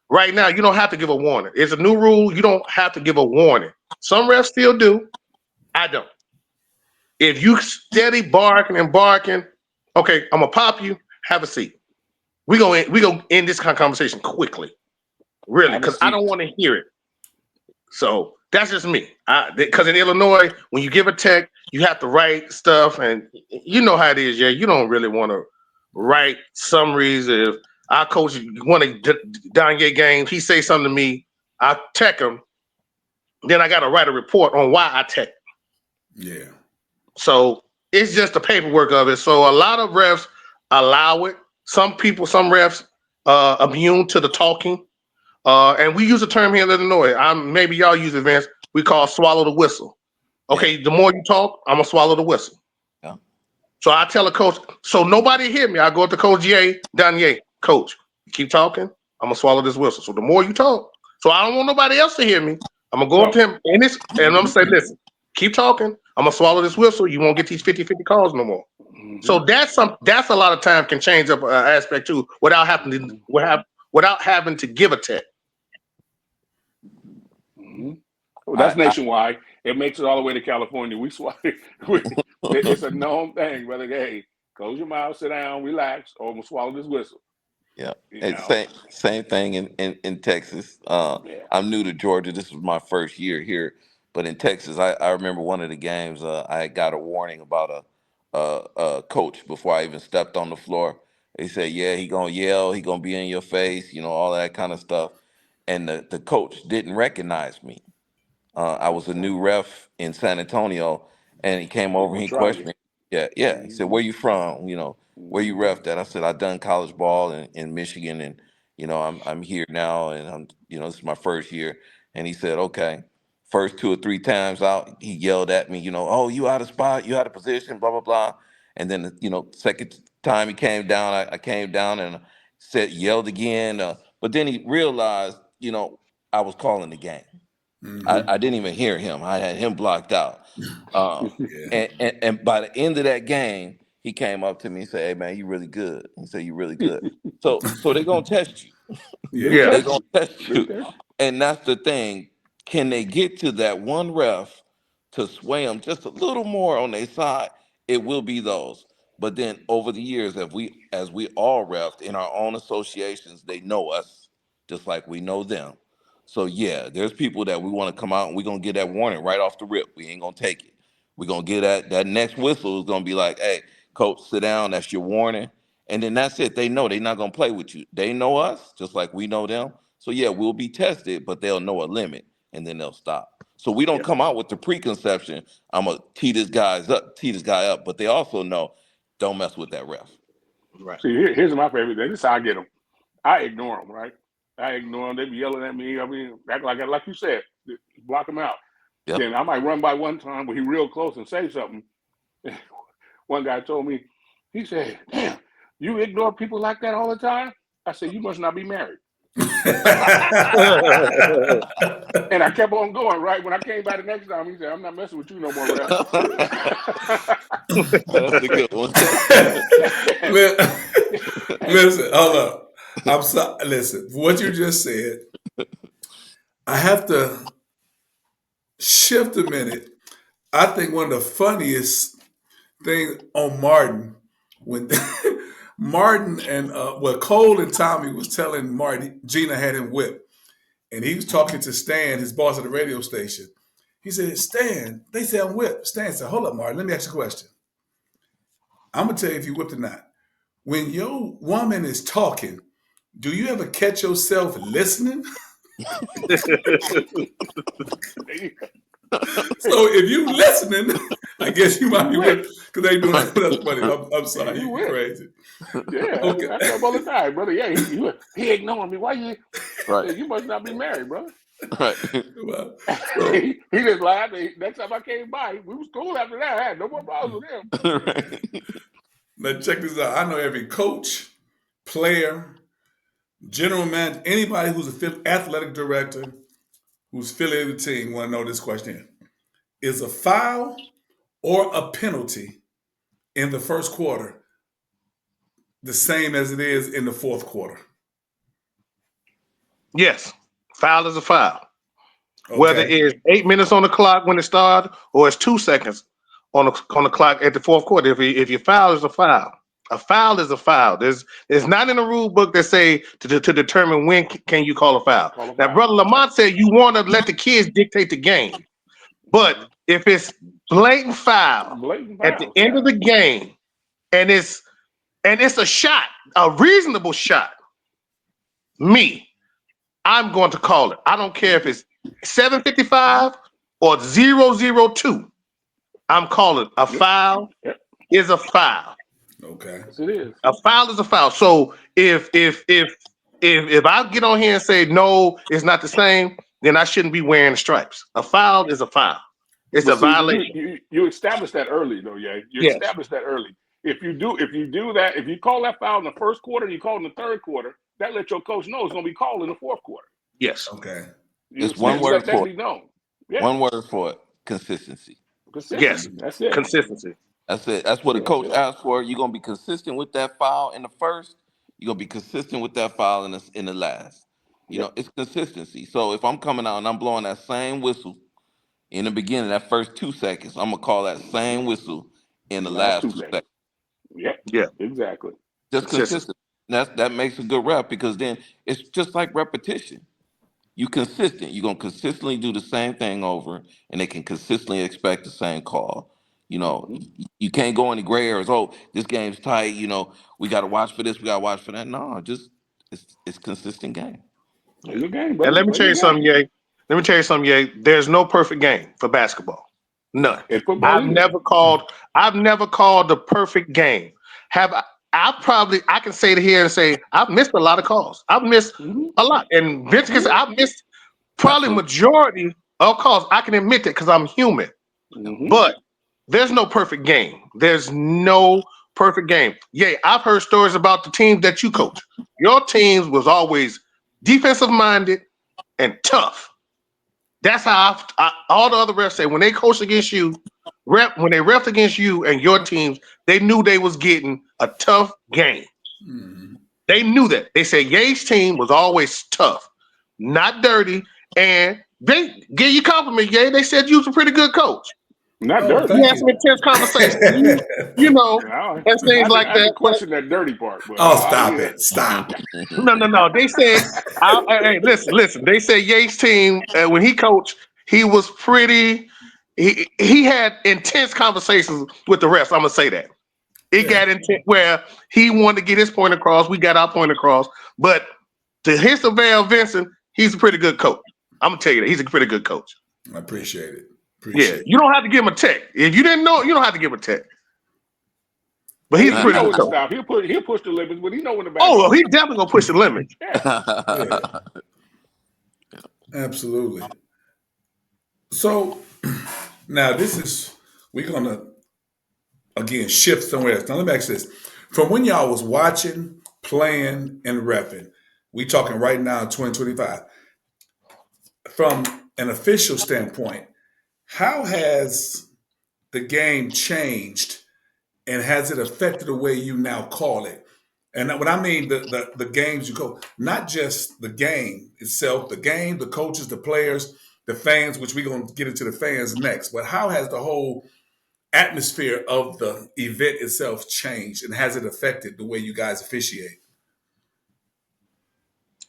Right now, you don't have to give a warning. It's a new rule. You don't have to give a warning. Some refs still do. I don't. If you steady barking, okay, I'm gonna pop you. Have a seat. We go end this conversation quickly, really, because I don't want to hear it. So that's just me. Because in Illinois, when you give a tech, you have to write stuff, and you know how it is. Yeah, you don't really want to write summaries. If our coach want to Danye games, he say something to me, I tech him. Then I got to write a report on why I tech. Yeah. So it's just the paperwork of it. So a lot of refs allow it. Some refs immune to the talking. And we use a term here in Illinois. Maybe y'all use it, Vince. We call swallow the whistle. Okay, The more you talk, I'm gonna swallow the whistle. Yeah. So I tell a coach, so nobody hear me. I go up to Coach Danye, coach, you keep talking, I'm gonna swallow this whistle. So the more you talk, so I don't want nobody else to hear me. I'm gonna go up to him and I'm gonna say, listen, keep talking. I'm gonna swallow this whistle. You won't get these 50-50 calls no more. Mm-hmm. So that's a lot of time can change up aspect too without having to give a tech. Mm-hmm. Well, that's nationwide. It makes it all the way to California. It's a known thing, brother. Hey, close your mouth, sit down, relax, or I'm gonna swallow this whistle. Yeah, You it's know? same thing in Texas. Yeah. I'm new to Georgia. This was my first year here, but in Texas, I remember one of the games. I got a warning about a coach before I even stepped on the floor. They said, "Yeah, he gonna yell. He gonna be in your face. You know, all that kind of stuff." And the coach didn't recognize me. I was a new ref in San Antonio, and he came over and Gonna he try questioned you. me. Yeah. He said, "Where you from? You know, where you ref at?" I said, "I done college ball in Michigan, and you know, I'm here now, and this is my first year." And he said, "Okay." First 2 or 3 times out, he yelled at me, "Oh, you out of spot, you out of position, blah blah blah." And then, second time he came down, I came down and yelled again. But then he realized, I was calling the game. Mm-hmm. I didn't even hear him. I had him blocked out. Um, Yeah. and by the end of that game, he came up to me and said, "Hey man, you really good." He said, "You really good." So they're gonna test you. Big Yeah. Yeah. They're test gonna you. test Big you. test. And that's the thing. Can they get to that one ref to sway them just a little more on their side? It will be those. But then over the years, as we all refed in our own associations, they know us just like we know them. So yeah, there's people that we want to come out and we're gonna get that warning right off the rip. We ain't gonna take it. We're gonna get that next whistle is gonna be like, "Hey, coach, sit down, that's your warning." And then that's it. They know they're not gonna play with you. They know us just like we know them. So yeah, we'll be tested, but they'll know a limit and then they'll stop. So we don't Yep. come out with the preconception, I'm gonna tee this guy up, but they also know don't mess with that ref. Right. See, here's my favorite thing. This is how I get them. I ignore them, right? I ignore them. They be yelling at me. I mean, act like you said, block them out. Yep. Then I might run by one time where he real close and say something. One guy told me, he said, "Damn, you ignore people like that all the time?" I said, "You must not be married." And I kept on going, right? When I came by the next time, he said, "I'm not messing with you no more, ref." That's a good one. Listen, hold up. I'm sorry. Listen, what you just said, I have to shift a minute. I think one of the funniest things on Martin, when Martin and Cole and Tommy was telling Martin, Gina had him whipped, and he was talking to Stan, his boss at the radio station. He said, "Stan, they say I'm whipped." Stan said, "Hold up, Martin, let me ask you a question. I'm gonna tell you if you whipped or not. When your woman is talking, do you ever catch yourself listening?" So if you listening, I guess you might be with because they doing that. That's funny. I'm sorry, You you whipped. crazy. Yeah, Okay. I tell him all the time, brother. Yeah, he ignoring me. Why you? Right. You must not be married, brother. Right. Well, So He just laughed. Next time I came by, we was cool after that. I had no more problems with him. right. now check this out. I know every coach, player, general manager, anybody who's a athletic director who's affiliated with the team want to know this question: is a foul or a penalty in the first quarter the same as it is in the fourth quarter? Yes. Foul is a foul. Okay. Whether it's 8 minutes on the clock when it started or it's 2 seconds on the clock at the fourth quarter. If you foul, is a foul. A foul is a foul. There's not in the rule book that say to determine when can you call a foul. Call a Now, foul. Brother Lamont said you want to let the kids dictate the game. But if it's blatant foul Blatant at the fouls, end yeah. of the game and it's a shot, a reasonable shot, I'm going to call it. I don't care if it's 7:55 or 0:02. I'm calling a foul Yep. is a foul. Okay. Yes, it is. A foul is a foul. So if I get on here and say no, it's not the same, then I shouldn't be wearing the stripes. A foul is a foul. It's But a see, violation. you establish that early, though, yeah. You Yes. establish that early. If you do that, if you call that foul in the first quarter, and you call it in the third quarter, that lets your coach know it's going to be called in the fourth quarter. Yes. Okay. It's one You word let that for it. be known. Yeah, One word for it. Consistency. Yes, consistency. That's it. consistency. That's it. That's what a That's coach it. asks for. You're gonna be consistent with that foul in the first. You're gonna be consistent with that foul in the last. Yep. It's consistency. So if I'm coming out and I'm blowing that same whistle in the beginning, that first 2 seconds, I'm gonna call that same whistle in the Last last two 2 seconds. seconds. Yep. Yeah, Exactly. Just consistency. consistent. That makes a good rep because then it's just like repetition. You consistent. You're gonna consistently do the same thing over, and they can consistently expect the same call. Hmm. You can't go any gray areas. Oh, this game's tight. We got to watch for this. We got to watch for that. No, just it's consistent game. Play your game, And brother. let me Play tell your you something, game. Ye. Let me tell you something, Ye. There's no perfect game for basketball. None. In football I've either. never called. I've never called the perfect game. Have I? I can say it here and say I've missed a lot of calls. I've missed Hmm. a lot, and Vince can say Hmm. I've missed probably Absolutely. majority of calls. I can admit that because I'm human. Hmm. But there's no perfect game. There's no perfect game. Yeah, I've heard stories about the teams that you coach. Your teams was always defensive minded and tough. That's how all the other refs say when they coached against you, when they refed against you and your teams, they knew they was getting a tough game. Mhm. They knew that. They said Ye's team was always tough, not dirty, and they give you compliment, Ye. They said you was a pretty good coach. Not Oh, dirty. You thank had you. some intense conversations. You know, No, and things I like had to that. But question that dirty part, but Oh, I stop you know. it. Stop. no. They said, hey, listen. They said Yates' team when he coached, he was pretty. He had intense conversations with the refs. I'm gonna say that it Yeah, got intense where he wanted to get his point across. We got our point across. But to his Val Vincent, he's a pretty good coach. I'm gonna tell you that he's a pretty good coach. I appreciate it. Yeah, Appreciate it. you don't have to give him a tech. If you didn't know, you don't have to give him a tech. But Oh, he's a he pretty know good when to coach. stop. He'll push the limits, but he know when to back Oh, well, off. he definitely gonna push the limit. Yeah. Yeah, absolutely. So now we're gonna again shift somewhere else. Now let me ask you this: from when y'all was watching, playing, and repping, we talking right now, 2025. From an official standpoint, how has the game changed, and has it affected the way you now call it? And when I mean the games you go, not just the game itself, the game, the coaches, the players, the fans, which we're gonna get into the fans next, but how has the whole atmosphere of the event itself changed, and has it affected the way you guys officiate?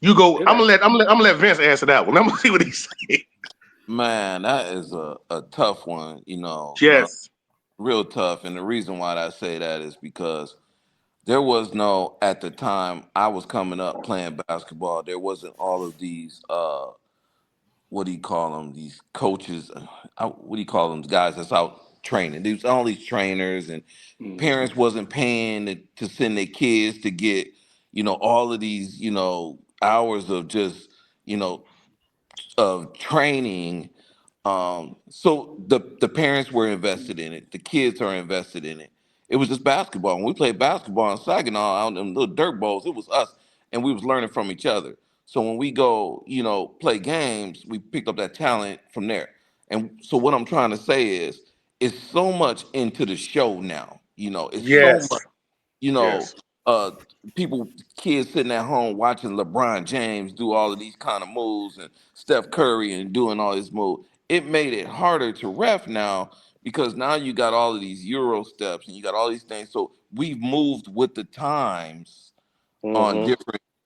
You go. It has. I'm gonna let Vince answer that one. I'm gonna see what he say. Man, that is a tough one. Yes. Real tough. And the reason why I say that is because there was no at the time I was coming up playing basketball. There wasn't all of these. What do you call them? These coaches. What do you call them? Guys that's out training. There's all these trainers and Hmm. parents wasn't paying to send their kids to get all of these hours of just you know of training. So the parents were invested in it. The kids are invested in it. It was just basketball. When we played basketball in Saginaw out in them little dirt bowls, it was us, and we was learning from each other. So when we go, play games, we picked up that talent from there. And so what I'm trying to say is, it's so much into the show now. It's so Yes. much you know, Yes. uh, kids sitting at home watching LeBron James do all of these kind of moves and Steph Curry and doing all these moves. It made it harder to ref now because now you got all of these Euro steps and you got all these things. So we've moved with the times on Mm-hmm.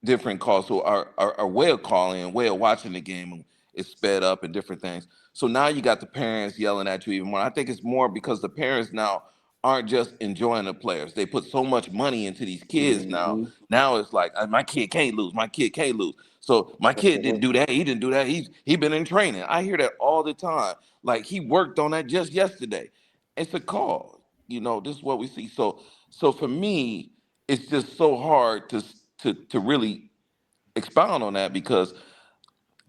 different calls. So our way of calling and way of watching the game is sped up and different things. So now you got the parents yelling at you even more. I think it's more because the parents now aren't just enjoying the players. They put so much money into these kids now. Hmm. Now it's like my kid can't lose. My kid can't lose. So my kid didn't do that. He didn't do that. He been in training. I hear that all the time. Like he worked on that just yesterday. It's a call. This is what we see. So for me, it's just so hard to really expound on that because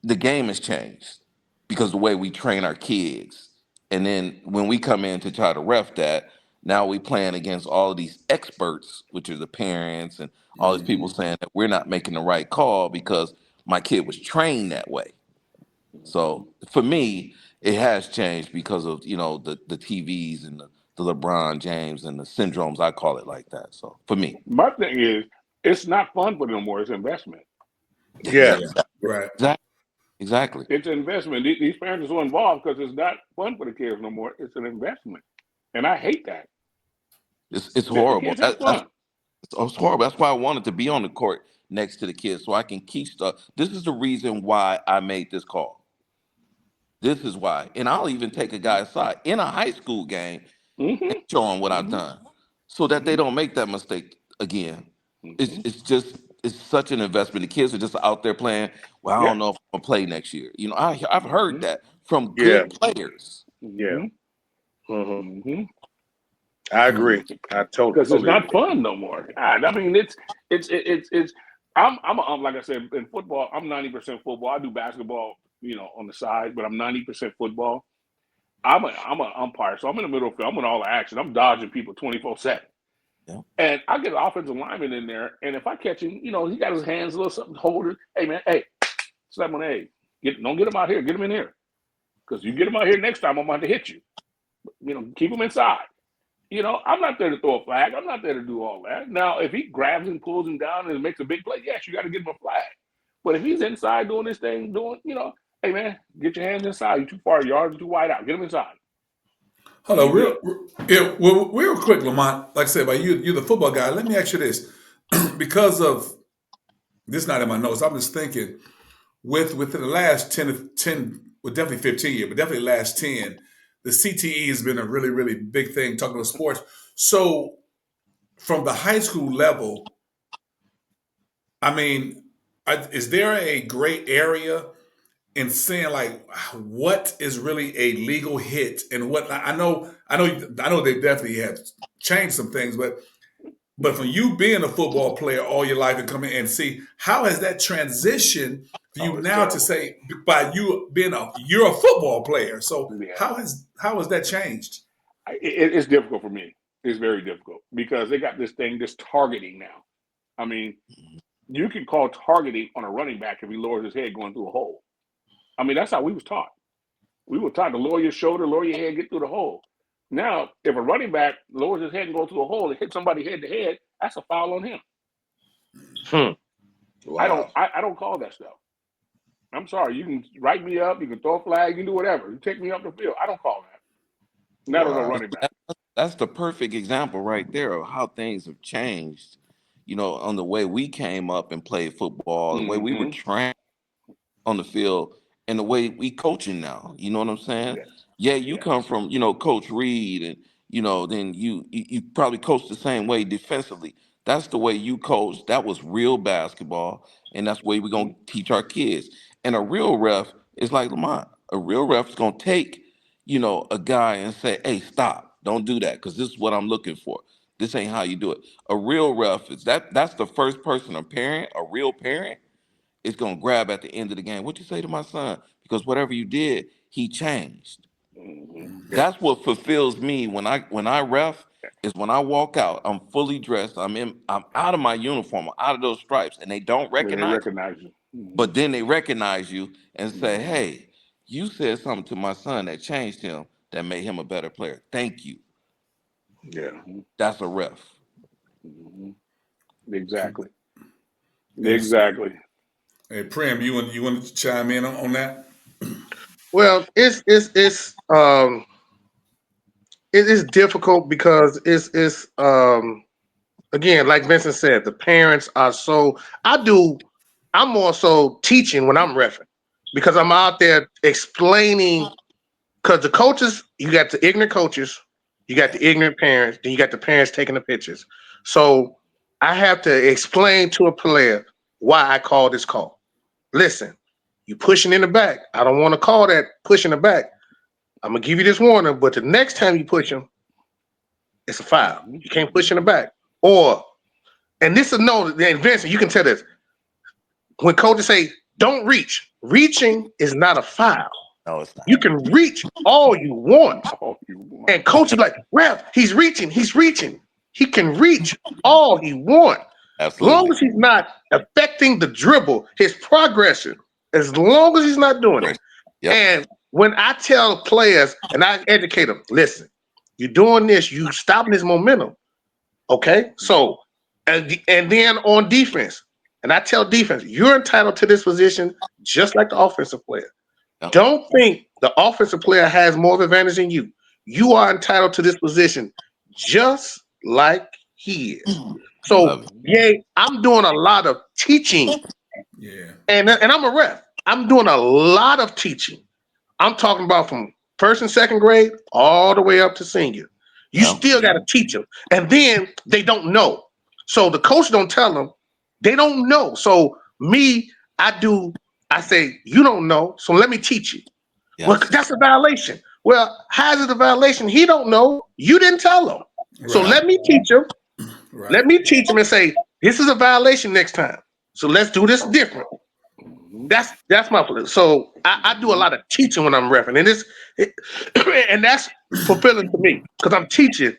the game has changed because the way we train our kids. And then when we come in to try to ref that, now we playing against all of these experts, which are the parents and all these people Hmm. saying that we're not making the right call because my kid was trained that way. So for me, it has changed because of the TVs and the LeBron James and the syndromes. I call it like that. So for me, My thing is, it's not fun for them anymore. It's investment. Yeah. Right. exactly. It's an investment. These parents are so involved because it's not fun for the kids no more. It's an investment, and I hate that. It's Let the horrible. kids have fun. It's horrible. That's why I wanted to be on the court next to the kids so I can keep stuff. This is the reason why I made this call. This is why. And I'll even take a guy aside in a high school game and Mm-hmm. show them what I've Mm-hmm. done so that they don't make that mistake again. Mm-hmm. It's such an investment. The kids are just out there playing. Well, I Yeah. don't know if I'm gonna play next year. I've heard that from Yeah. good players. Yeah. Mm-hmm. Mm-hmm. I agree. I Because it's totally not agree. fun no more. God, I mean, it's. Like I said, in football, I'm 90% football. I do basketball, on the side, but I'm 90% football. I'm an umpire, so I'm in the middle of the field. I'm in all the action. I'm dodging people 24/7. Yeah. And I get an offensive lineman in there, and if I catch him, he got his hands a little something, hold it. Hey man, hey, slap on the egg. Don't get him out here. Get him in here, because you get him out here next time, I'm about to hit you. Keep him inside. I'm not there to throw a flag. I'm not there to do all that. Now, if he grabs and pulls him down and makes a big play, yes, you got to give him a flag. But if he's inside doing this thing, hey man, get your hands inside. You're too far, yards too wide out. Get him inside. Hold on, real quick, Lamont. Like I said, about you're the football guy. Let me ask you this, because of this, not in my notes. I'm just thinking, within the last 10, well, definitely 15 years, but definitely the last 10, the CTE has been a really, really big thing talking about sports. So, from the high school level, I mean, is there a gray area in saying like what is really a legal hit and what I know they definitely have changed some things, but from you being a football player all your life and coming and see how has that transitioned for you Oh, it's now to terrible. say by you being you're a football player. So Yeah. how has that changed? It's difficult for me. It's very difficult because they got this targeting now. I mean, you can call targeting on a running back if he lowers his head going through a hole. I mean, that's how we was taught. We were taught to lower your shoulder, lower your head, get through the hole. Now, if a running back lowers his head and goes through a hole and hits somebody head to head, that's a foul on him. Wow. I don't call that stuff. I'm sorry. You can write me up. You can throw a flag. You can do whatever. You take me up the field. I don't call that. Not on a running back. That's the perfect example right there of how things have changed, on the way we came up and played football, the way we were trained on the field, and the way we coaching now. You know what I'm saying? Yes. Yeah, you come from, Coach Reed, and then you probably coach the same way defensively. That's the way you coach. That was real basketball, and that's the way we're gonna teach our kids. And a real ref is like Lamont. A real ref is gonna take, a guy and say, "Hey, stop! Don't do that, because this is what I'm looking for. This ain't how you do it." A real ref is that's the first person, a real parent is gonna grab at the end of the game. What you say to my son? Because whatever you did, he changed. That's what fulfills me when I ref is when I walk out, I'm fully dressed, I'm out of my uniform, I'm out of those stripes, and they don't They recognize me, recognize you. but then they recognize you and say, "Hey, you said something to my son that changed him, that made him a better player. Thank you." Yeah. That's a ref. Exactly. Exactly. Hey, Prim, you want to chime in on that? Well, it's difficult because it's again, like Vincent said, the parents are so. I'm more so teaching when I'm reffing because I'm out there explaining. Because the coaches, you got the ignorant coaches, you got the ignorant parents, then you got the parents taking the pictures. So I have to explain to a player why I call this call. Listen, you pushing in the back. I don't want to call that pushing the back. I'm gonna give you this warning, but the next time you push him, it's a foul. You can't push in the back. And this is no, and Vincent, you can tell this. When coaches say don't reach, reaching is not a foul. No, it's not. You can reach all you want. And coach is like, ref, he's reaching. He can reach all he wants. Absolutely. As long as he's not affecting the dribble, his progression, as long as he's not doing it. Yep. And when I tell players and I educate them, listen, you're doing this, you stopping this momentum. Okay. So, and then on defense, and I tell defense, you're entitled to this position just like the offensive player. Yep. Don't think the offensive player has more of an advantage than you. You are entitled to this position just like he is. So, Love it. yeah, I'm doing a lot of teaching, Yeah. and I'm a ref. I'm doing a lot of teaching. I'm talking about from first and second grade all the way up to senior. You Yeah. still got to teach them, and then they don't know. So the coach don't tell them. They don't know. So me, I say you don't know. So let me teach you. Well, Yes. that's a violation. Well, how is it a violation? He don't know. You didn't tell him. So Right. let me teach him. Right. Let me teach him and say this is a violation next time. So let's do this different. That's my point. So I do a lot of teaching when I'm repping, and that's fulfilling to me because I'm teaching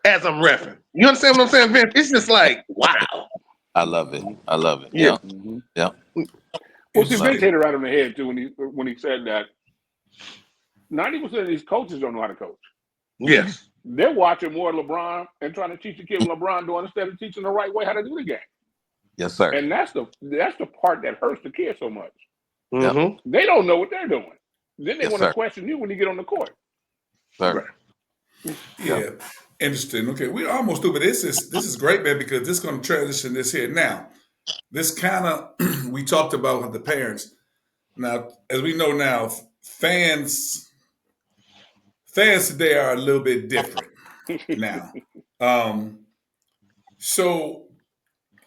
as I'm repping. You understand what I'm saying, Vince? It's just like wow. I love it. I love it. Yeah. Yeah. Yeah. Well, see, Love Vince it. hit it right on the head too when he said that 90% of these coaches don't know how to coach. Yes. They're watching more LeBron and trying to teach the kid what LeBron doing instead of teaching the right way how to do the game. Yes, sir. And that's the part that hurts the kid so much. Yep. Mm-hmm. They don't know what they're doing. Then they Yes, want to sir. question you when you get on the court. Sir. Right. Yeah. Interesting. Okay, we're almost through, but this is great, man, because this is going to transition this here. Now, this kind of we talked about with the parents. Now, as we know now, fans today are a little bit different now. So,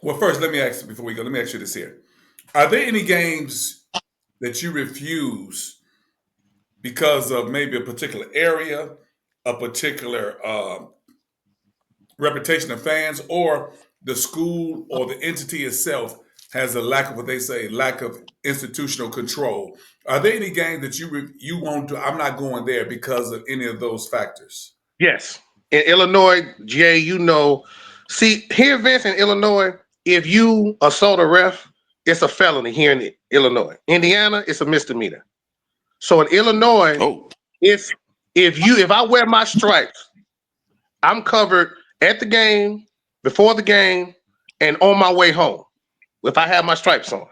well, first, let me ask before we go. Let me ask you this here: are there any games that you refuse because of maybe a particular area, a particular reputation of fans, or the school or the entity itself has a lack of what they say lack of institutional control? Are there any games that you won't do? I'm not going there because of any of those factors. Yes. In Illinois, Jay, see here, Vince, in Illinois, if you assault a ref, it's a felony here in Illinois. Indiana, it's a misdemeanor. So in Illinois, Oh. if I wear my stripes, I'm covered at the game, before the game, and on my way home. If I have my stripes on.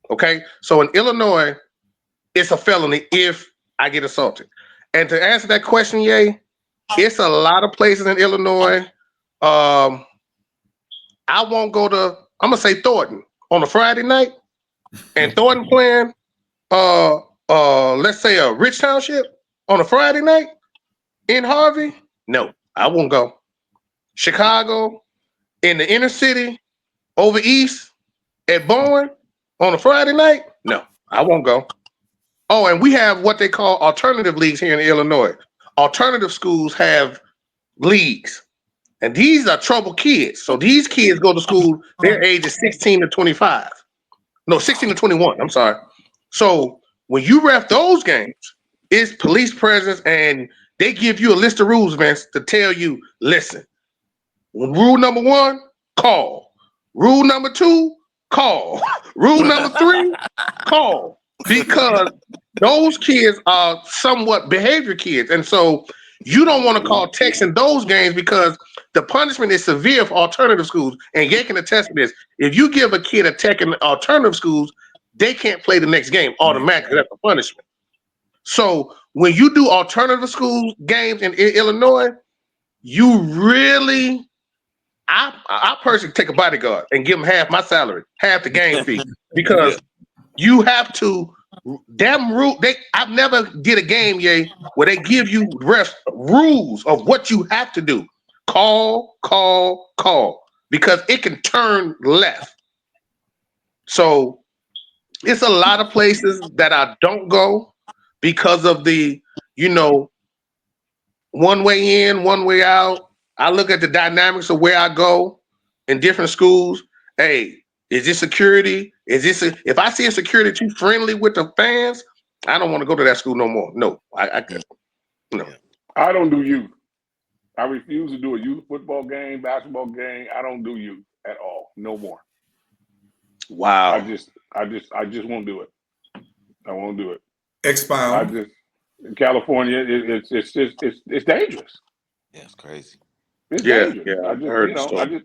Okay. So in Illinois, it's a felony if I get assaulted. And to answer that question, Yay, it's a lot of places in Illinois. I won't go to, I'm gonna say Thornton on a Friday night, and Thornton playing let's say a Rich Township on a Friday night in Harvey. No, I won't go. Chicago, in the inner city, over east at Bowen on a Friday night. No, I won't go. Oh, and we have what they call alternative leagues here in Illinois. Alternative schools have leagues. And these are troubled kids. So these kids go to school, their age is 16 to 25. No, 16 to 21. I'm sorry. So when you ref those games, it's police presence, and they give you a list of rules, Vince, to tell you, listen, rule number 1, call. Rule number 2, call. Rule number 3, call. Because those kids are somewhat behavior kids. And so you don't want to call text in those games because the punishment is severe for alternative schools. And Ye can attest to this. If you give a kid a tech in alternative schools, they can't play the next game automatically. That's a punishment. So when you do alternative school games in Illinois, you really, I personally take a bodyguard and give them half my salary, half the game fee, because you have to. Damn rule. I've never did a game, Ye, where they give you refs rules of what you have to do. Call, because it can turn left. So it's a lot of places that I don't go because of the, one way in, one way out. I look at the dynamics of where I go in different schools. Hey, is this security? If I see a security too friendly with the fans, I don't want to go to that school no more. No, I can't. No. I don't do youth. I refuse to do a youth football game, basketball game. I don't do youth at all. No more. Wow. I just won't do it. I won't do it. I Expound. just California, it's dangerous. Yeah, it's crazy. It's Yeah, dangerous. yeah, I I just, heard you the know, story.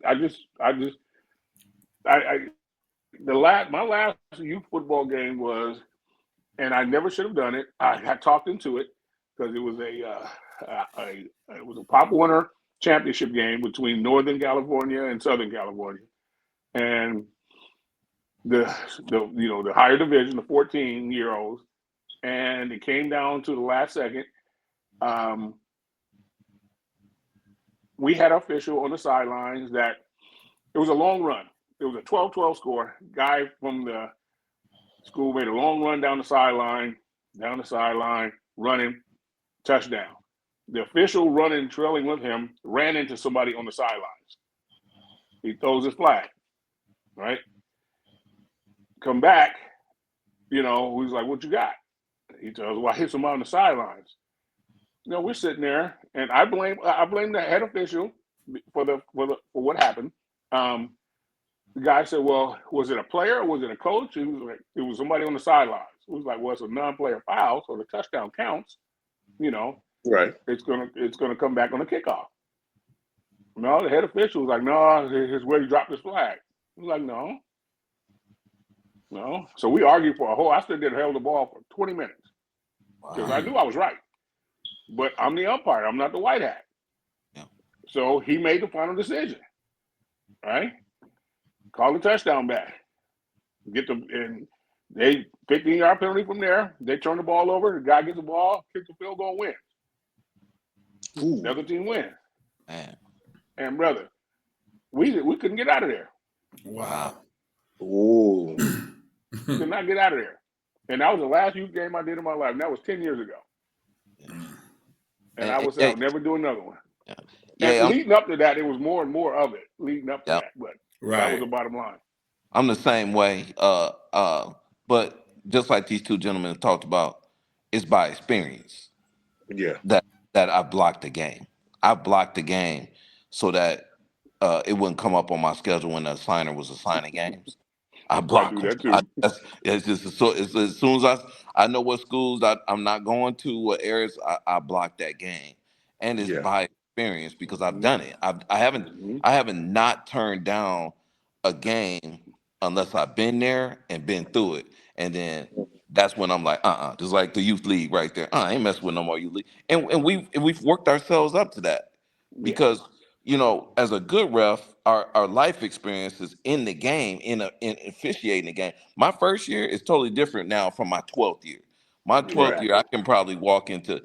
my last youth football game was, and I never should have done it. I got talked into it because it was a Pop Warner championship game between Northern California and Southern California, and the higher division, the 14-year-olds, and it came down to the last second. Um, we had an official on the sidelines that it was a long run. It was a 12-12 score. Guy from the school made a long run down the sideline, running, touchdown. The official running, trailing with him, ran into somebody on the sidelines. He throws his flag, right? Come back, he's like, what you got? He tells, well, I hit somebody on the sidelines. We're sitting there, and I blame the head official for what happened. The guy said, well, was it a player or was it a coach? He was like, it was somebody on the sidelines. It was like, well, it's a non-player foul, so the touchdown counts. Right. It's gonna come back on the kickoff. No, the head official was like, no, here's where he dropped his flag. He was like, no. So we argued I stood there and held the ball for 20 minutes because I knew I was right. But I'm the umpire. I'm not the white hat. Yeah. So he made the final decision, right? Call the touchdown back. And they 15-yard penalty from there. They turn the ball over. The guy gets the ball, kicks the field goal, wins. The other team wins. Man. And brother, we couldn't get out of there. Wow. Ooh. Could not get out of there. And that was the last youth game I did in my life. And that was 10 years ago. And I was out, never do another one. And leading up to that, it was more and more of it leading up to that. But that was the bottom line. I'm the same way. But just like these two gentlemen talked about, it's by experience. Yeah. That I blocked the game. I blocked the game so that it wouldn't come up on my schedule when the assigner was assigning games. I block do them. that too. It's just so it's, as soon as I know what schools I'm not going to, what areas I block that game, and it's by experience because I've done it. I haven't not turned down a game unless I've been there and been through it, and then that's when I'm like, just like the youth league right there. I ain't messing with no more youth league, and we've worked ourselves up to that because. As a good ref, our life experience is in the game, in officiating the game. My first year is totally different now from my 12th year. My 12th year, I can probably walk into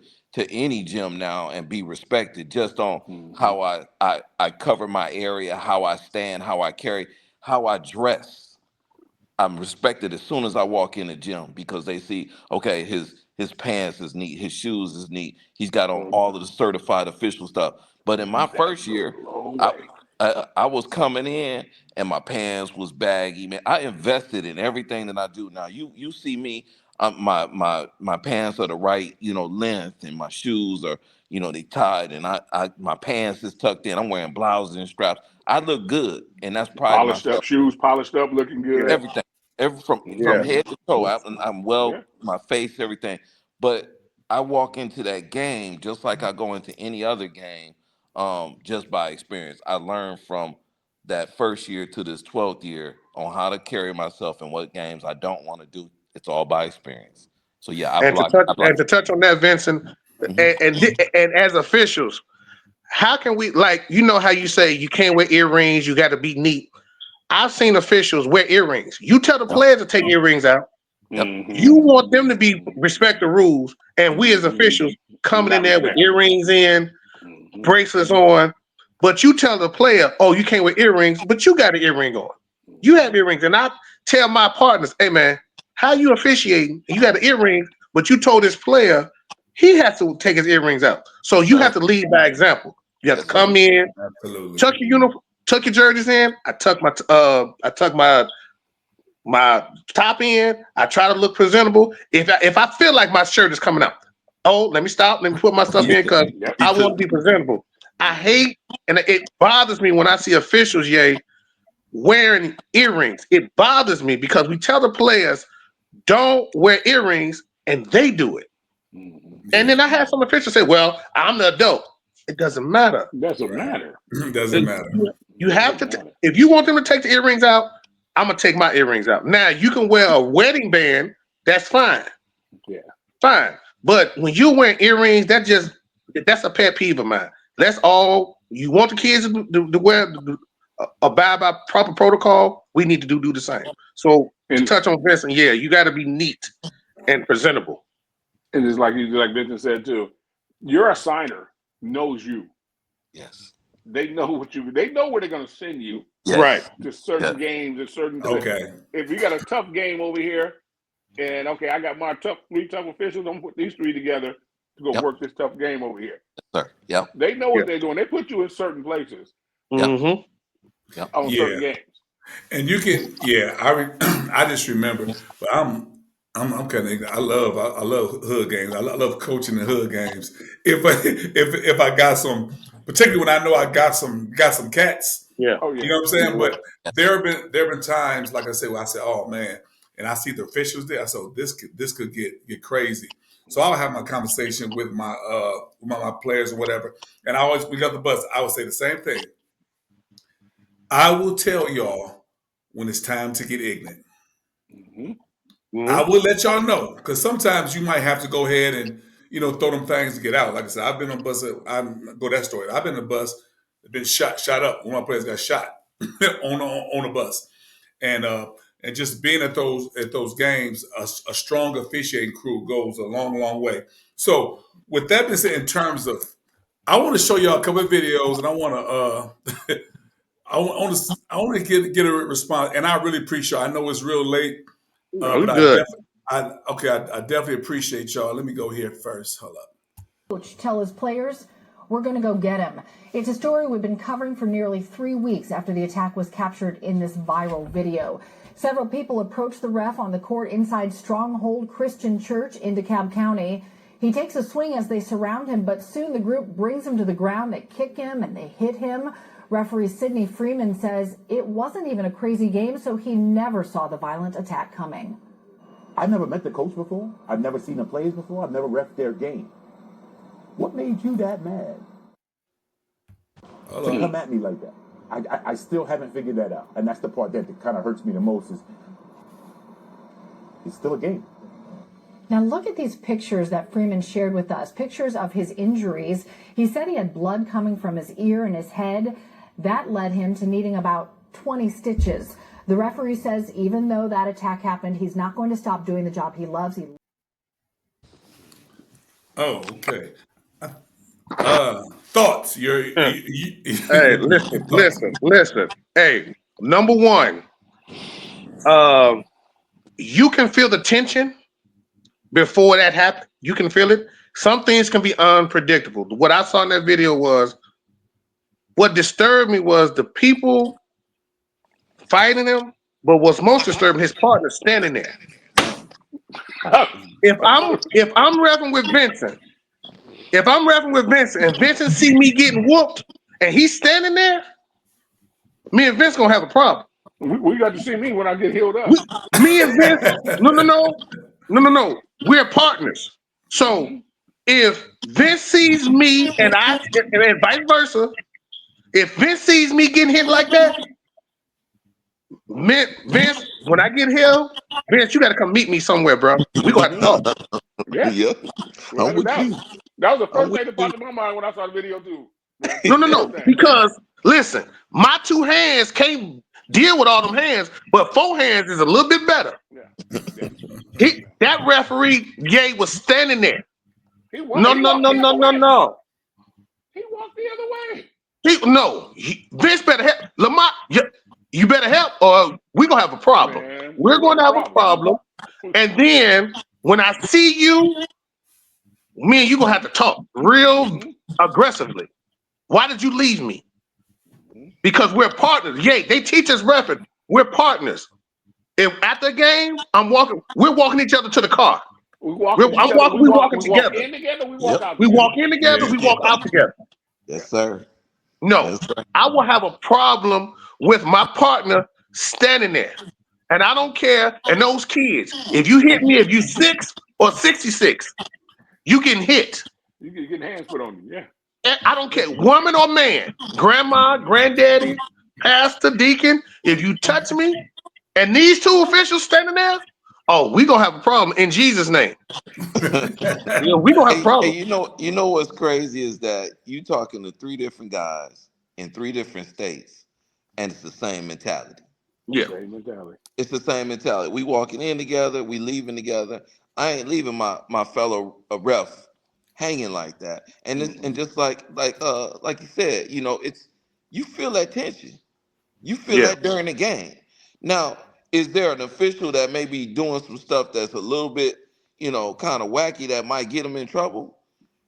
any gym now and be respected just on how I cover my area, how I stand, how I carry, how I dress. I'm respected as soon as I walk in the gym because they see, okay, his pants is neat, his shoes is neat, he's got on all of the certified official stuff. But in my first year, I was coming in and my pants was baggy. Man, I invested in everything that I do. Now you see me, my pants are the right length and my shoes are they tied and I my pants is tucked in. I'm wearing blouses and straps. I look good and that's pride in Polished myself. up shoes, polished up, looking good. Everything, from head to toe. I'm well, my face, everything. But I walk into that game just like I go into any other game, just by experience. I learned from that first year to this 12th year on how to carry myself and what games I don't want to do. It's all by experience. So yeah, I And block. to touch on that, Vincent, and as officials, how can we how you say you can't wear earrings, you got to be neat. I've seen officials wear earrings. You tell the players to take earrings out. Yep. You want them to be respect the rules, and we as officials coming in there with earrings in, bracelets on, but you tell the player, oh, you can't wear earrings, but you got an earring on. You have earrings, and I tell my partners, hey man, how you officiating? You got an earring, but you told this player he has to take his earrings out. So you have to lead by example. You have to come in, Absolutely. tuck your uniform, tuck your jerseys in. I tuck my top in. I try to look presentable. If I feel like my shirt is coming out, let me stop. Let me put my stuff in because I want to be presentable. I hate, and it bothers me when I see officials, wearing earrings. It bothers me because we tell the players don't wear earrings, and they do it. Mhm. And then I had some officials say, well, I'm the adult. It doesn't matter. Doesn't Right. matter. Doesn't matter. You have to, Doesn't matter. if you want them to take the earrings out, I'm going to take my earrings out. Now, you can wear a wedding band. That's fine. Yeah. Fine. But when you wear earrings, that's a pet peeve of mine. That's all. You want the kids to wear, abide by proper protocol, we need to do the same. So to And touch on Vincent, yeah, you got to be neat and presentable. and it's like Vincent said too. Your assigner knows you. Yes. They know they know where they're gonna send you Yes. Right. to certain Yeah. games and certain Okay. if you got a tough game over here, and okay, I got my three tough officials, I'm gonna put these three together to go Yep. work this tough game over here. Sir. Yep. They know what Yeah. they're doing. They put you in certain places Yep. Mm-hmm. on certain Yeah. games. And you can, I just remember, but I'm kind of, I love hood games. I love coaching the hood games. If I got some, particularly when I know I got some cats, Yeah. Oh yeah. you know what I'm saying. But Yes. there have been times, like I said, where I said, oh man, and I see the officials there. I said, oh, this could get crazy. So I'll have my conversation with my players or whatever, and we got the bus. I would say the same thing. I will tell y'all when it's time to get ignorant. Mhm. I will let y'all know because sometimes you might have to go ahead and throw them things to get out. Like I said, I've been on a bus. I go that story. I've been on a bus, been shot up. One of my players got shot on a bus, and just being at those games, a strong officiating crew goes a long way. So with that being said, in terms of, I want to show y'all a couple of videos, and I want to. I want to get a response, and I really appreciate. I know it's real late, but Good. I definitely appreciate y'all. Let me go here first. Hold up. Coach tell his players, we're going to go get him. It's a story we've been covering for nearly 3 weeks after the attack was captured in this viral video. Several people approached the ref on the court inside Stronghold Christian Church in DeKalb County. He takes a swing as they surround him, but soon the group brings him to the ground. They kick him and they hit him. Referee Sidney Freeman says it wasn't even a crazy game, so he never saw the violent attack coming. I've never met the coach before. I've never seen the players before. I've never reffed their game. What made you that mad to come at me like that? I still haven't figured that out. And that's the part that kind of hurts me the most is it's still a game. Now look at these pictures that Freeman shared with us, pictures of his injuries. He said he had blood coming from his ear and his head. That led him to needing about 20 stitches. The referee says even though that attack happened, he's not going to stop doing the job he loves. Oh, okay. Thoughts? Hey, listen. Hey, number one, you can feel the tension before that happened. You can feel it. Some things can be unpredictable. What I saw in that video was, what disturbed me was the people fighting him, but what's most disturbing, his partner standing there. If I'm reffing with Vincent, and Vincent see me getting whooped and he's standing there, me and Vince gonna have a problem. We got to see me when I get healed up. Me and Vince, no. We're partners. So if Vince sees me and vice versa, if Vince sees me getting hit like that, Vince, when I get healed, Vince, you got to come meet me somewhere, bro. We gonna have to talk. Yeah. Yeah. Without I'm a with doubt. you. That was the I'm first with thing that popped in my mind when I saw the video too. No. Because listen, my 2 hands can't deal with all them hands, but 4 hands is a little bit better. Yeah. That referee Ye was standing there. He walked the other No. He walked the other way. Vince better help. Lamont, you better help, or we're gonna have a problem. Man, We're gonna have a problem. And then when I see you, me and you gonna have to talk real aggressively. Why did you leave me? Because we're partners. Yeah, they teach us reffing. We're partners. If at the game, we're walking each other to the car. We walk We're walking together. walk in together, we Yep. walk out We together. walk in together, we walk out together. Yes, sir. No, Yes, sir. I will have a problem with my partner standing there. And I don't care. And those kids, if you hit me, if you 6, or 66, you getting hit. You get getting hands put on you. Yeah. And I don't care, woman or man, grandma, granddaddy, pastor, deacon. If you touch me, and these two officials standing there, oh, we gonna have a problem in Jesus' name. Yeah, we gonna have a And problem. you know what's crazy is that you talking to 3 different guys in 3 different states, and it's the same mentality. Yeah, Same mentality. It's the same mentality. We walking in together, we leaving together. I ain't leaving my fellow ref hanging like that. And it's, and just like you said, you know, it's, you feel that tension. You feel yeah, that during the game. Now, is there an official that may be doing some stuff that's a little bit, you know, kind of wacky that might get them in trouble?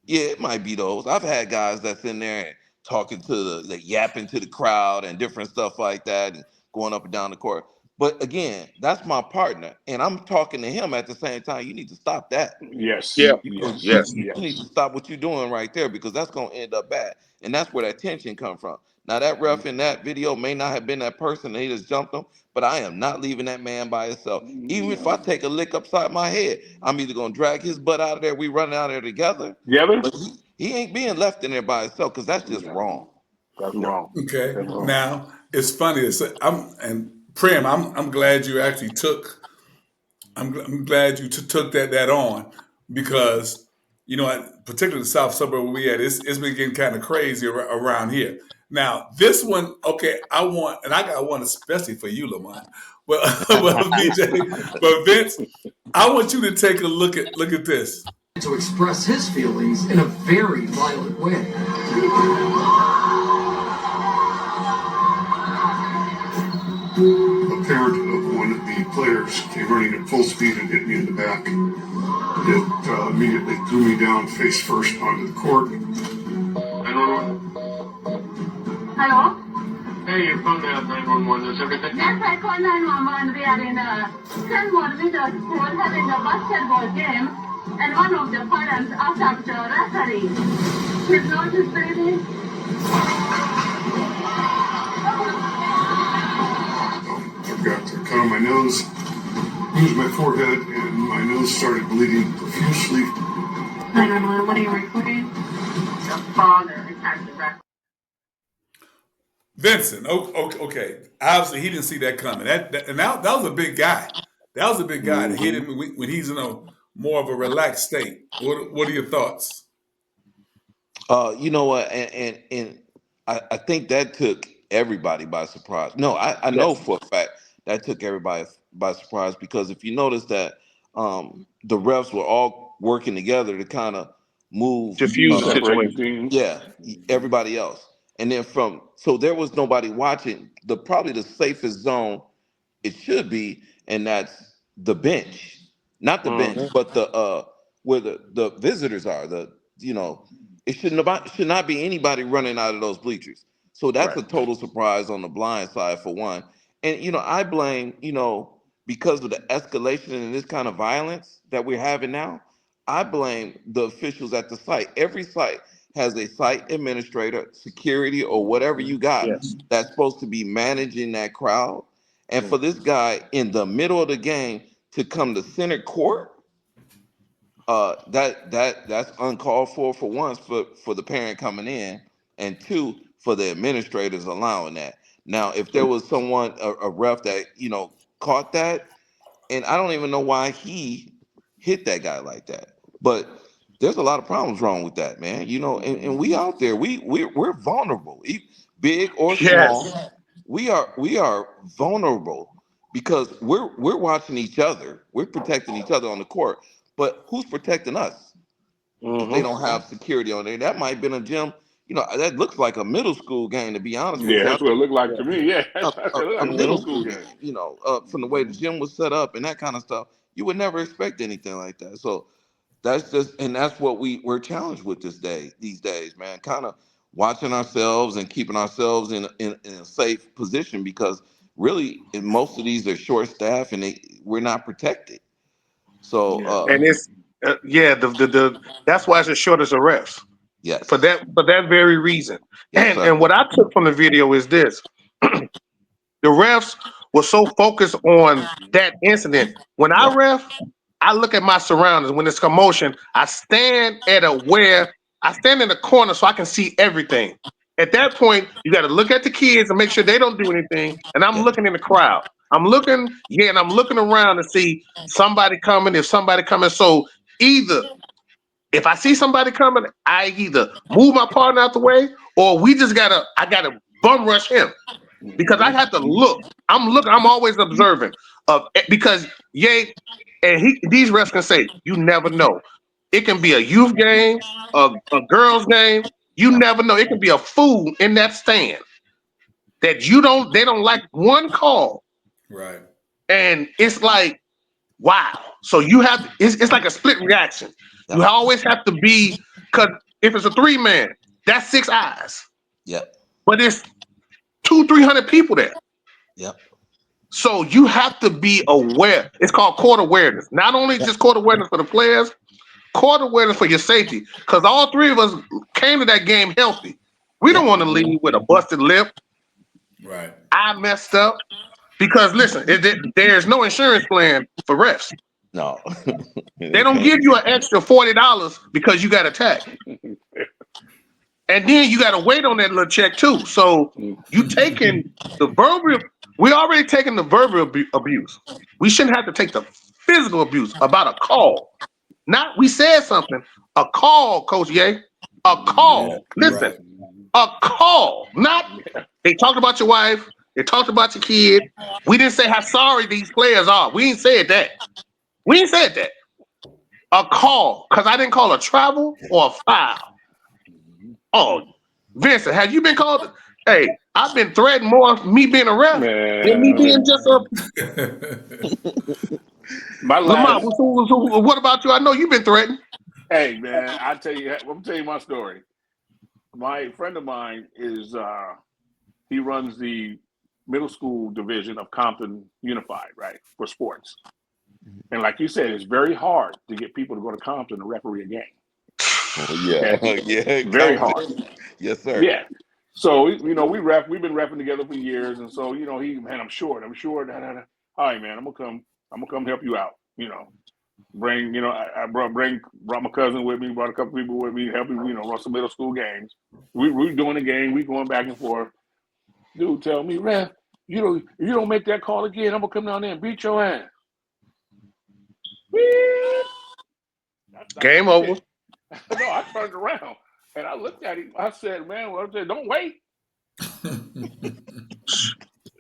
Yeah, it might be those. I've had guys that's in there and talking to the yapping to the crowd and different stuff like that and going up and down the court. But again, that's my partner, and I'm talking to him at the same time. You need to stop that. Yes. yeah, Yes. yes. You need Yes. to stop what you're doing right there, because that's gonna end up bad, and that's where that tension come from. Now that ref in that video may not have been that person, and he just jumped him, but I am not leaving that man by himself. Even if I No. take a lick upside my head, I'm either gonna drag his butt out of there. We running out of there together, Together? but he ain't being left in there by himself, because that's just No. wrong. That's No. wrong. Okay. That's wrong. Now it's funny. I'm Prim. I'm glad you actually took. I'm glad you took that on, because you know, particularly the south suburb where we at, it's been getting kind of crazy around here. Now this one, okay, I got one especially for you, Lamont. But but Vince, I want you to take a look at this. To express his feelings in a very violent way. A parent of one of the players came running at full speed and hit me in the back. It immediately threw me down face first onto the court. 911. Hello? Hey, your phone dialed 911. Is everything? Yes, I called 911. We are in Kenmore Middle School having a basketball game, and one of the parents attacked the referee. His nose is bleeding. I've got a cut on my nose, bruised my forehead, and my nose started bleeding profusely. 911, what are you recording? The father attacked the referee. Vincent, okay. Obviously, he didn't see that coming. That was a big guy. That was a big guy to hit him when he's in a more of a relaxed state. What are your thoughts? You know what, and I think that took everybody by surprise. No, I know for a fact that took everybody by surprise, because if you notice that the refs were all working together to kind of move, Diffuse the Separate the situation. teams. yeah, everybody else, and then so there was nobody watching. Probably the safest zone it should be, and that's the bench, not the bench, but the where the visitors are. It should not be anybody running out of those bleachers. So that's Right. a total surprise on the blind side for one. And I blame, because of the escalation in this kind of violence that we're having now, I blame the officials at the site. Every site has a site administrator, security, or whatever you got Yes. that's supposed to be managing that crowd. And for this guy in the middle of the game to come to center court, that's uncalled for one, for the parent coming in, and two, for the administrators allowing that. Now, if there was someone, a ref that caught that, and I don't even know why he hit that guy like that, but there's a lot of problems wrong with that, man. And we out there, we're vulnerable, big or small. Yes. We are vulnerable because we're watching each other, we're protecting each other on the court, but who's protecting us if they don't have security on there? That might have been a gym. That looks like a middle school game, to be honest with Yeah, you. that's what it looked like to me. Yeah, a, it looked a like a middle middle school school game, game. from the way the gym was set up and that kind of stuff. You would never expect anything like that. So that's what we're challenged with these days, man. Kind of watching ourselves and keeping ourselves in a safe position, because really, most of these are short staff and we're not protected. So And it's the that's why it's a shortage of refs. yes, For that very reason. yes, sir. And what I took from the video is this. The refs were so focused on that incident. When I ref, I look at my surroundings when it's commotion. I stand in the corner so I can see everything. At that point, you got to look at the kids and make sure they don't do anything. And I'm looking in the crowd. I'm looking around to see somebody coming. If somebody coming, so either if I see somebody coming, I either move my partner out the way, or I gotta bum rush him because I have to look. I'm always observant because these refs can say you never know. It can be a youth game, a girls game. You never know. It can be a fool in that stand that they don't like one call. Right. And it's like, wow. So it's like a split reaction. You always have to be, because if it's a 3-man, that's 6 eyes. Yep. But it's 200-300 people there. Yep. So you have to be aware. It's called court awareness. Not only just court awareness for the players, court awareness for your safety. Because all 3 of us came to that game healthy. We don't want to leave with a busted lip. Right. I messed up. Because listen, there's no insurance plan for refs. No. They don't give you an extra $40 because you got attacked. And then you got to wait on that little check too. So you taking the verbal, we already taking the verbal abuse. We shouldn't have to take the physical abuse about a call. Not we said something, a call, Coach Ye, a call. Yeah, Listen, right. a call. Not they talked about your wife, they talked about your kid. We didn't say how sorry these players are. We ain't said that. We ain't said that. A call, because I didn't call a travel or a foul. Oh, Vincent, have you been called? Hey, I've been threatened more of me being a ref than me being just a. Lamont, what about you? I know you've been threatened. Hey, man, I'm gonna tell you my story. My friend of mine is he runs the middle school division of Compton Unified, right, for sports. And like you said, it's very hard to get people to go to Compton to referee a game. Yeah, Okay? yeah, Very hard. Yes, sir. Yeah. So we've been reffing together for years, and so I'm short. Da, da, da. All right, man, I'm gonna come help you out. I brought my cousin with me, brought a couple people with me, helping run some middle school games. We're doing a game, we going back and forth. Dude, tell me, ref, if you don't make that call again, I'm gonna come down there and beat your ass. Game over. No, I turned around and I looked at him. I said, man, don't wait.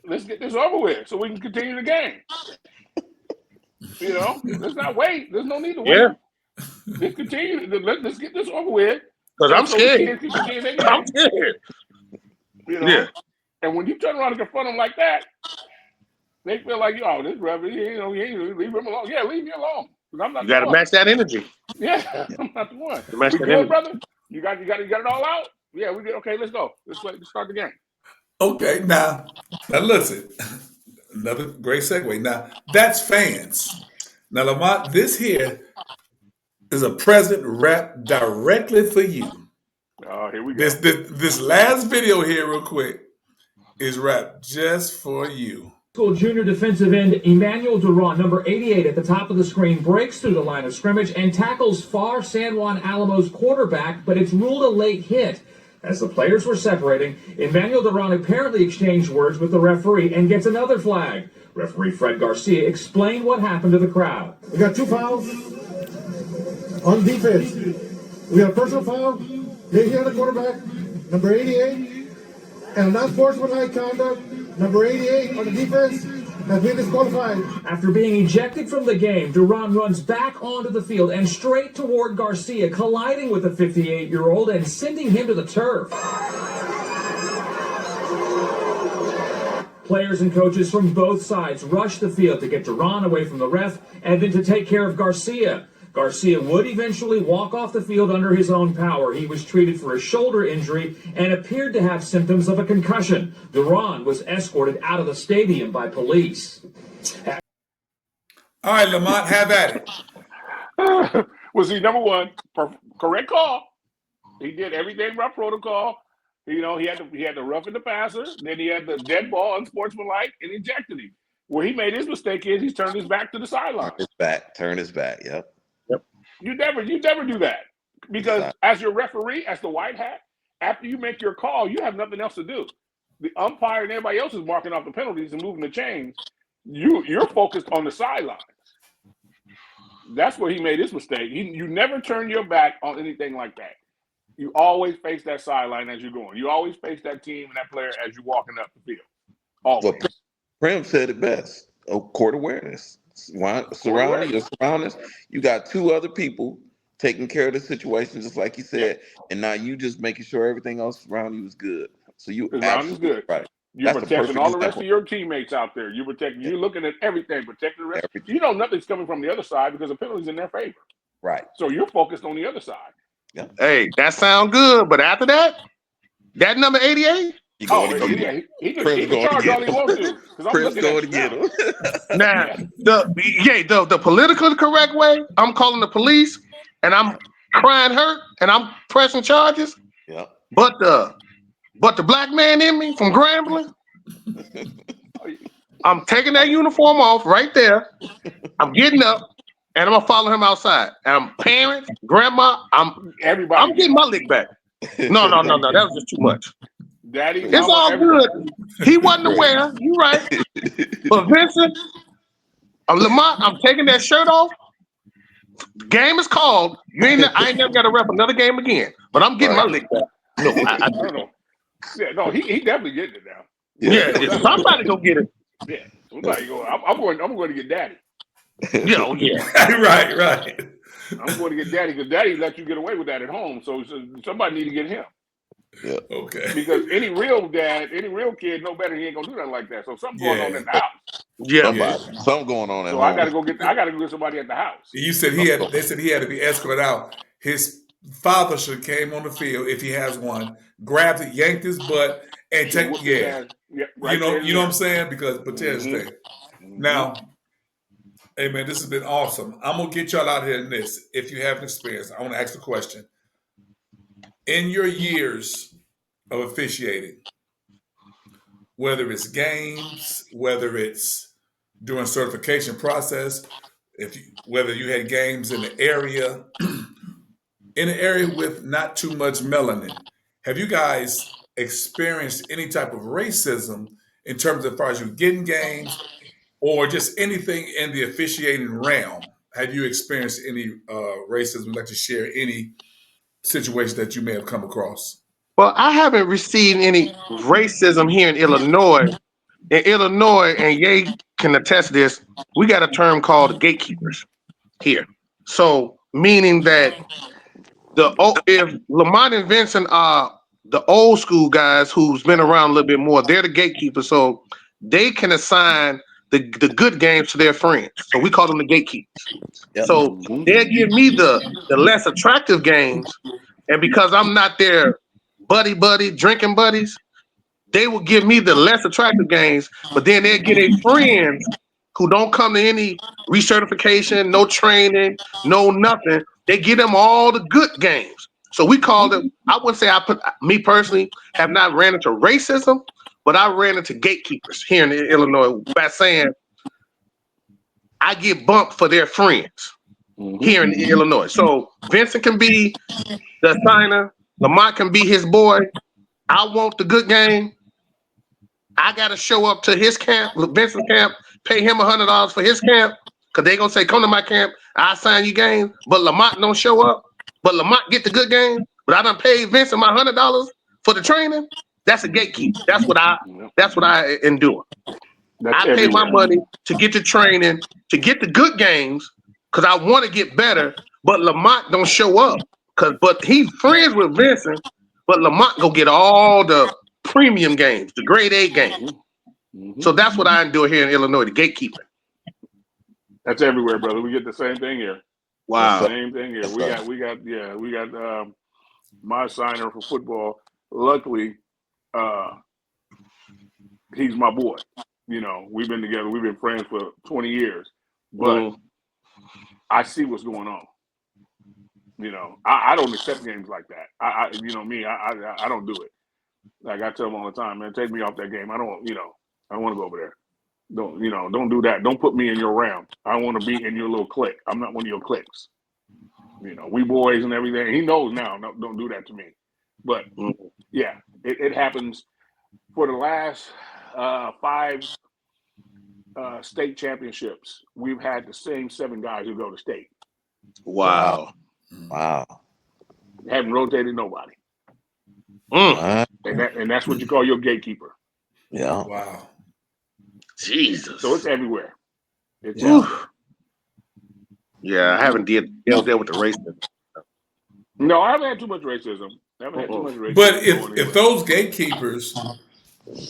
Let's get this over with so we can continue the game. Let's not wait. There's no need to wait. Yeah. Let's continue. Let's get this over with. Because I'm scared. I'm scared. Yeah. And when you turn around and confront them like that, they feel like, this referee, leave him alone. Yeah, leave me alone. I'm not. You got to match that energy. Yeah, I'm not the one. Match We that good, energy. brother? You got it all out? Yeah, we good. Okay, let's go. Let's start the game. Okay, now listen. Another great segue. Now, that's fans. Now, Lamont, this here is a present wrapped directly for you. Oh, here we go. This last video here, real quick, is wrapped just for you. School junior defensive end Emmanuel Duran, number 88 at the top of the screen, breaks through the line of scrimmage and tackles far San Juan Alamo's quarterback, but it's ruled a late hit. As the players were separating, Emmanuel Duran apparently exchanged words with the referee and gets another flag. Referee Fred Garcia explained what happened to the crowd. We got 2 fouls on defense. We got a personal foul, hit on the quarterback, number 88, and non-sportsmanlike conduct, number 88 on the defense, has been disqualified. After being ejected from the game, Duran runs back onto the field and straight toward Garcia, colliding with the 58-year-old and sending him to the turf. Players and coaches from both sides rushed the field to get Duran away from the ref and then to take care of Garcia. Garcia would eventually walk off the field under his own power. He was treated for a shoulder injury and appeared to have symptoms of a concussion. Duran was escorted out of the stadium by police. All right, Lamont, have at it. Well, see, number one, correct call. He did everything by protocol. He had to roughen the passer. Then he had the dead ball, unsportsmanlike, and ejected him. Where he made his mistake is he's turned his back to the sideline. Turn his back. Yep. You never do that because as your referee, as the white hat, after you make your call, you have nothing else to do. The umpire and everybody else is marking off the penalties and moving the chains. You're focused on the sidelines. That's where he made his mistake. You never turn your back on anything like that. You always face that sideline as you're going. You always face that team and that player as you're walking up the field. Always. Well, Prem said it best. Court awareness. Surrounding your surroundings. You got two other people taking care of the situation, just like you said, and now you just making sure everything else around you is good. So you absolutely good. Right. You're protecting all the rest of your teammates out there. You're looking at everything, protecting the rest. You know nothing's coming from the other side because the penalty's in their favor. Right. So you're focused on the other side. Yeah. Hey, that sounds good, but after that number 88. He can charge all he wants to. Prince going to get him. Now, the politically correct way, I'm calling the police and I'm crying hurt and I'm pressing charges. Yeah. But the black man in me from Grambling, I'm taking that uniform off right there. I'm getting up and I'm gonna follow him outside. And parents, grandma, I'm getting my lick back. No, that was just too much. Daddy, it's all good. He wasn't aware. You right. But Vincent, Lamont, I'm taking that shirt off. Game is called. I ain't never got to rep another game again. But I'm getting my lick back. No, I don't know. Yeah, no, he definitely getting it now. Yeah, somebody go get it. Yeah, somebody go. I'm going to get Daddy. Yeah. Right. I'm going to get Daddy because Daddy let you get away with that at home. So somebody need to get him. Yeah. Okay. Because any real kid know better. He ain't gonna do nothing like that. So something going on in the house. Yeah. Something going on at home. I gotta go get somebody at the house. You said they said he had to be escorted out. His father should have came on the field if he has one, grabbed it, yanked his butt, and take right, you know what I'm saying? Because Patez Day. Now, hey man, this has been awesome. I'm gonna get y'all out here in this. If you have an experience, I want to ask the question. In your years of officiating, whether it's games, whether it's during certification process, whether you had games in the area, in an area with not too much melanin, have you guys experienced any type of racism in terms of as far as you getting games or just anything in the officiating realm? Have you experienced any racism? Would like to share any situation that you may have come across? Well, I haven't received any racism here in Illinois. In Illinois, and Ye can attest to this, we got a term called gatekeepers here. So, meaning that if Lamont and Vincent are the old school guys who's been around a little bit more, they're the gatekeepers. So they can assign the good games to their friends. So we call them the gatekeepers. Yep. So they'll give me the less attractive games. And because I'm not their buddy drinking buddies, they will give me the less attractive games, but then they'll get a friends who don't come to any recertification, no training, no nothing. They give them all the good games. So we call them, I wouldn't say me personally have not ran into racism, but I ran into gatekeepers here in Illinois by saying I get bumped for their friends here in Illinois. So Vincent can be the assigner, Lamont can be his boy. I want the good game. I got to show up to his camp, Vincent camp, pay him $100 for his camp, because they're going to say, come to my camp, I assign you games, but Lamont don't show up. But Lamont get the good game, but I done paid Vincent my $100 for the training. That's a gatekeeper. That's what I endure. I pay my money to get the training, to get the good games, because I want to get better, but Lamont don't show up. But he's friends with Vincent, but Lamont go get all the premium games, the grade A games. So that's what I endure here in Illinois, the gatekeeper. That's everywhere, brother. We get the same thing here. Wow. Same thing here. We got my signer for football. Luckily, he's my boy. You know, we've been together. We've been friends for 20 years. But I see what's going on. You know, I don't accept games like that. I don't do it. Like I tell them all the time, man, take me off that game. I don't want to go over there. Don't do that. Don't put me in your round. I want to be in your little clique. I'm not one of your cliques. We boys and everything. He knows now. No, don't do that to me. But yeah, it happens. For the last 5 state championships, we've had the same 7 guys who go to state. Wow. Haven't rotated nobody. Mm. And that's what you call your gatekeeper. Yeah. Wow. Jesus. So it's everywhere. It's Oof. everywhere. Yeah, I haven't dealt there with the racism. No, I haven't had too much racism. But if those gatekeepers,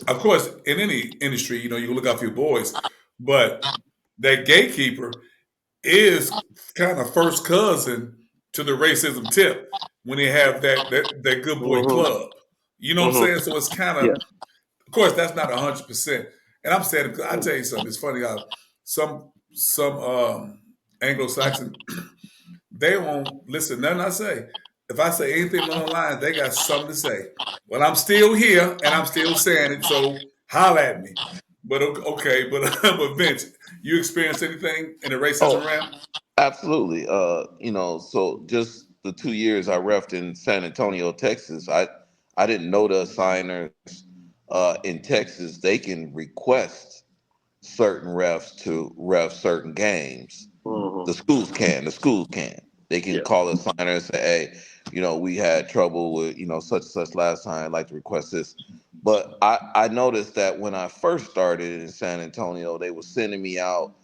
of course, in any industry, you look out for your boys, but that gatekeeper is kind of first cousin to the racism tip when they have that good boy club. You know what I'm saying? So it's kind of, of course, that's not 100%. And I'm saying, because I tell you something, it's funny how some Anglo-Saxon, they won't listen. Nothing I say. If I say anything along the line, they got something to say. Well, I'm still here and I'm still saying it, so holler at me. But okay, but Vince, you experienced anything in the racism realm? Absolutely. So just the 2 years I reffed in San Antonio, Texas, I didn't know the assigners in Texas, they can request certain refs to ref certain games. The schools can. They can call a signer and say, hey, we had trouble with, such and such last time. I'd like to request this. But I noticed that when I first started in San Antonio, they were sending me out,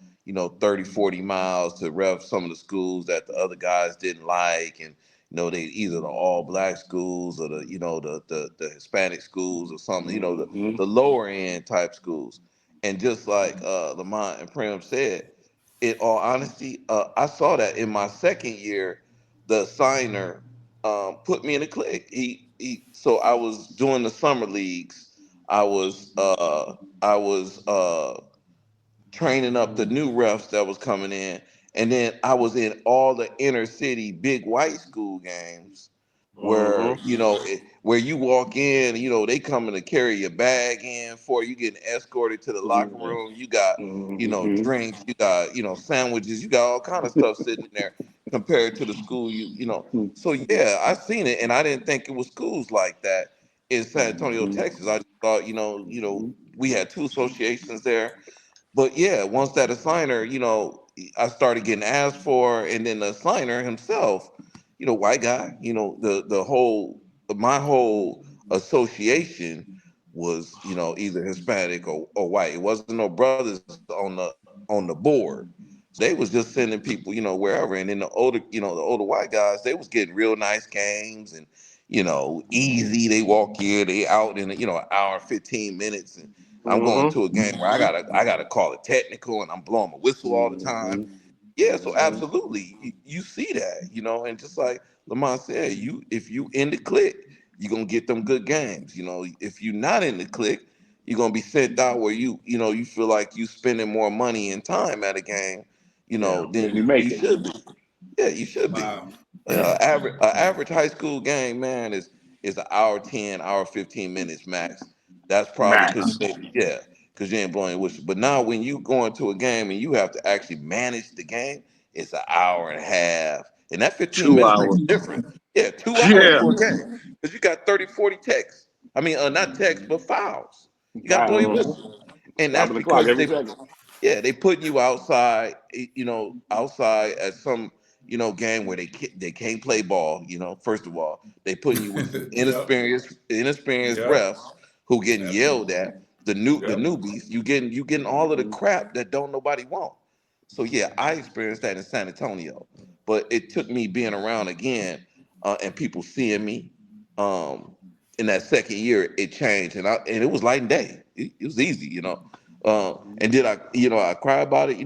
30, 40 miles to ref some of the schools that the other guys didn't like. And, they either the all black schools or the Hispanic schools or something, the lower end type schools. And just like Lamont and Prim said, in all honesty, I saw that in my second year, the signer put me in a clique. So I was doing the summer leagues. I was training up the new refs that was coming in, and then I was in all the inner city big white school games where where you walk in, they coming to carry your bag in for you, getting escorted to the locker room. You got drinks, you got sandwiches, you got all kind of stuff sitting in there compared to the school. So yeah, I seen it, and I didn't think it was schools like that in San Antonio, Texas. I just thought we had 2 associations there. But yeah, once that assigner, I started getting asked for, and then the assigner himself, white guy, my whole association was, either Hispanic or white. It wasn't no brothers on the board. They was just sending people, wherever. And then the older white guys, they was getting real nice games and, easy. They walk here, they out in an hour, 15 minutes. And I'm going to a game where I gotta call it technical, and I'm blowing my whistle all the time. Yeah, so absolutely, you see that, and just like Lamont said, if you in the clique, you're gonna get them good games. If you're not in the clique, you're gonna be sent out where you feel like you spending more money and time at a game, than you should be. Yeah, you should be. Average high school game, man, is an hour 10, hour 15 minutes max. That's probably because you ain't blowing your whistle. But now when you go into a game and you have to actually manage the game, it's an hour and a half. And that 15 minutes makes a difference. Yeah, 2 hours for a game. Because you got 30, 40 texts. I mean, not texts, but fouls. You got to blow your whistle. And that's because they putting you outside, outside at some, game where they can't play ball. First of all, they putting you with inexperienced refs who getting yelled at. The newbies, you getting all of the crap that don't nobody want. So yeah, I experienced that in San Antonio, but it took me being around again and people seeing me. In that second year, it changed, and it was light and day. It was easy, And did I cry about it?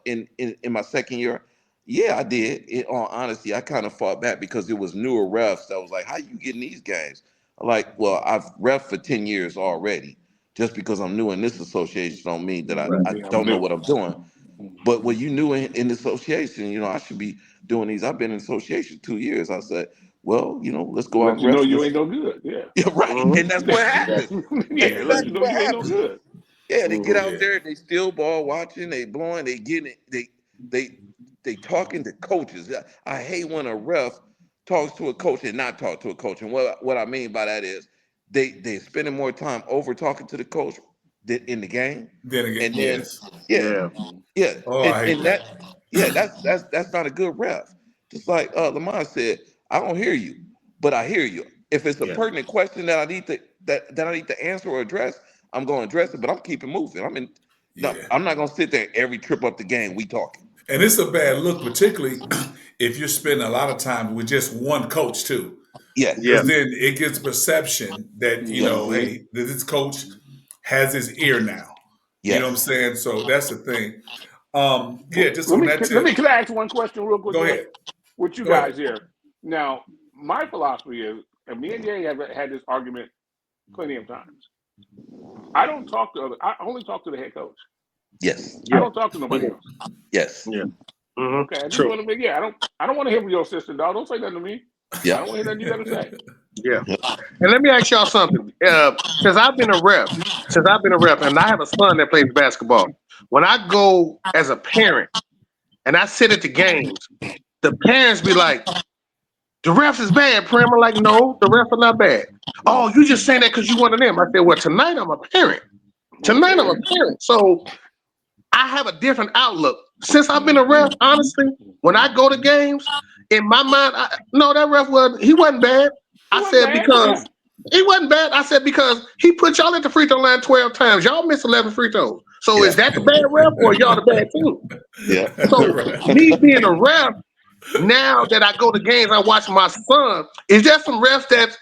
In my second year, yeah, I did. In all honesty, I kind of fought back because it was newer refs that was like, "How you getting these games?" I'm like, well, I've ref for 10 years already. Just because I'm new in this association don't mean that I don't know what I'm doing. But when you new in the association, I should be doing these. I've been in association 2 years. I said, well, let's go out and ref. You ain't no good. Yeah. Yeah, right. And that's what happened. Let you know you ain't no good. Yeah, they get Oh, out yeah. there, they still ball watching, they blowing, they getting it, they talking to coaches. I hate when a ref talks to a coach and not talk to a coach. And what I mean by that is they spending more time over talking to the coach in the game. Then again, And then yes. yeah, Yeah. yeah. Oh, I hate And that. that's not a good ref. Just like Lamont said, I don't hear you, but I hear you. If it's a Yeah. pertinent question that I need to that I need to answer or address, I'm going to address it. But I'm keeping moving. Yeah. I'm not going to sit there every trip up the game. We talking. And it's a bad look, particularly if you're spending a lot of time with just one coach, too. Yes. Yeah. Because then it gives perception that, you know, Yes. hey, this coach has his ear now. You know what I'm Yes. saying? So that's the thing. Yeah, just Let on me that can tip. I ask one question real quick? Go There? ahead. With you Go ahead. guys here. Now, my philosophy is, and me and Jay have had this argument plenty of times. I don't talk to other. I only talk to the head coach. Yes. I don't talk to nobody else. Yes. Yeah. Mm-hmm. Okay, I just True. want to make I don't want to hear from your assistant, dog. Don't say nothing to me. I Yeah. don't want to hear nothing you got to say. Yeah. And let me ask y'all something. Since I've been a rep, and I have a son that plays basketball, when I go as a parent and I sit at the games, the parents be like, the refs is bad, Prim. I'm like, no, the refs are not bad. Oh, you just saying that because you one of them. I said, well, tonight I'm a parent. Tonight I'm a parent. So I have a different outlook. Since I've been a ref, honestly, when I go to games, in my mind, that ref wasn't bad. I said because he wasn't bad. I said because he put y'all at the free throw line 12 times. Y'all missed 11 free throws. So is that the bad ref or y'all the bad team? Yeah. So me being a ref, now that I go to games, I watch my son. Is there some refs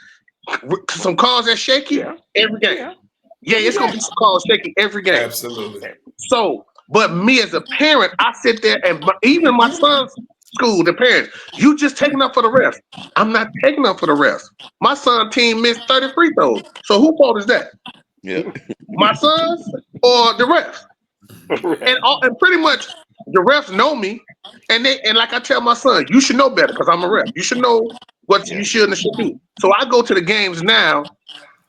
some calls that shaky every game? Yeah, it's gonna be some calls shaky every game. Absolutely. So, but me as a parent, I sit there and even my son's school, the parents, you just taking up for the refs. I'm not taking up for the refs. My son's team missed 30 free throws. So whose fault is that? Yeah. My son's or the refs? And pretty much the refs know me, and like I tell my son, you should know better because I'm a ref. You should know what you should and should do. So I go to the games now,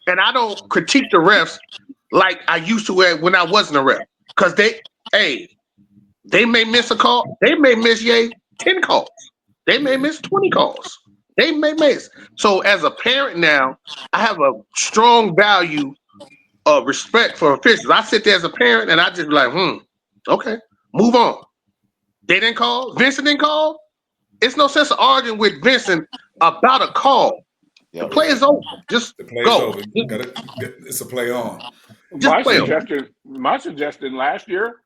and I don't critique the refs like I used to when I wasn't a ref, because they may miss a call, they may miss 10 calls, they may miss 20 calls, they may miss. So as a parent now, I have a strong value of respect for officials. I sit there as a parent and I just be like, okay, move on. They didn't call. Vincent didn't call. It's no sense of arguing with Vincent about a call. The play is over. Just The play's go. over. It's a play on. My suggestion last year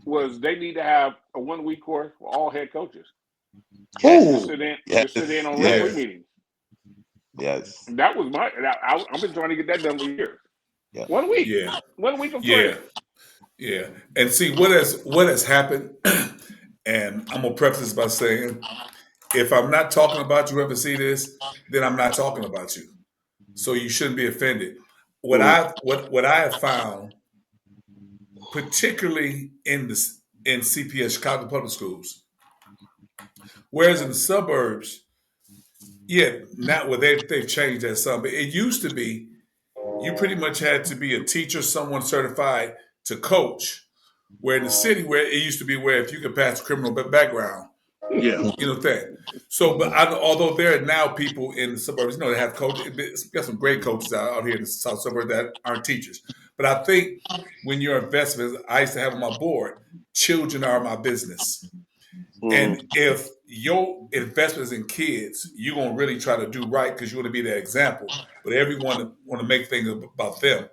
was they need to have a 1 week course for all head coaches. Yes. Just sit in on referee meetings. Yes. That was I've been trying to get that done for years. Yeah. 1 week. Yeah. 1 week of play. Yeah. And see what has happened, and I'm gonna preface this by saying, if I'm not talking about you, ever see this, then I'm not talking about you. So you shouldn't be offended. What I have found, particularly in CPS, Chicago Public Schools, whereas in the suburbs, not where they've changed that some, but it used to be you pretty much had to be a teacher, someone certified to coach. Where in the city, where it used to be, where if you could pass a criminal background, you know that. So, but although there are now people in the suburbs, they have coaches. Got some great coaches out here in the south suburbs that aren't teachers. But I think when you're investors, I used to have on my board, children are my business. And if your investment is in kids, you're gonna really try to do right because you want to be that example. But everyone want to make things about them.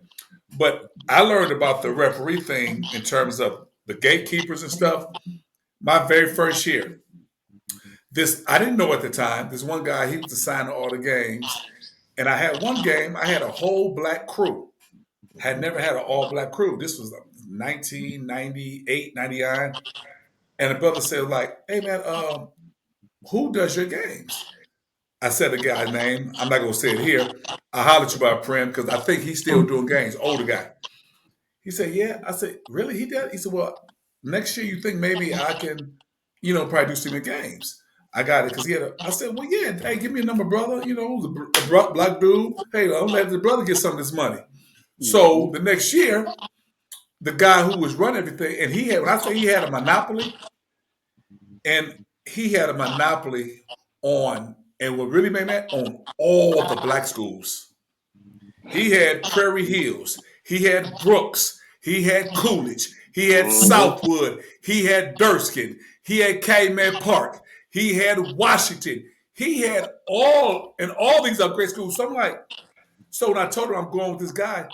But I learned about the referee thing in terms of the gatekeepers and stuff. My very first year, I didn't know at the time. This one guy, he was assigned to all the games, and I had one game. I had a whole black crew. Had never had an all black crew. This was 1998, 99, and the brother said, like, "Hey man, who does your games?" I said the guy's name. I'm not gonna say it here. I hollered at you about Prem because I think he's still doing games. Older guy. He said, "Yeah." I said, "Really?" He did. He said, "Well, next year you think maybe I can, probably do some games." I got it because I said, "Well, yeah. Hey, give me a number, brother. The black dude. Hey, I'll let the brother get some of this money." So the next year, the guy who was running everything, and when I say he had a monopoly, and he had a monopoly on, and what really made that, on all the black schools. He had Prairie Hills, he had Brooks, he had Coolidge, he had Southwood, he had Durskin, he had Calumet Park, he had Washington, he had all these are great schools. So I'm like, so when I told him I'm going with this guy,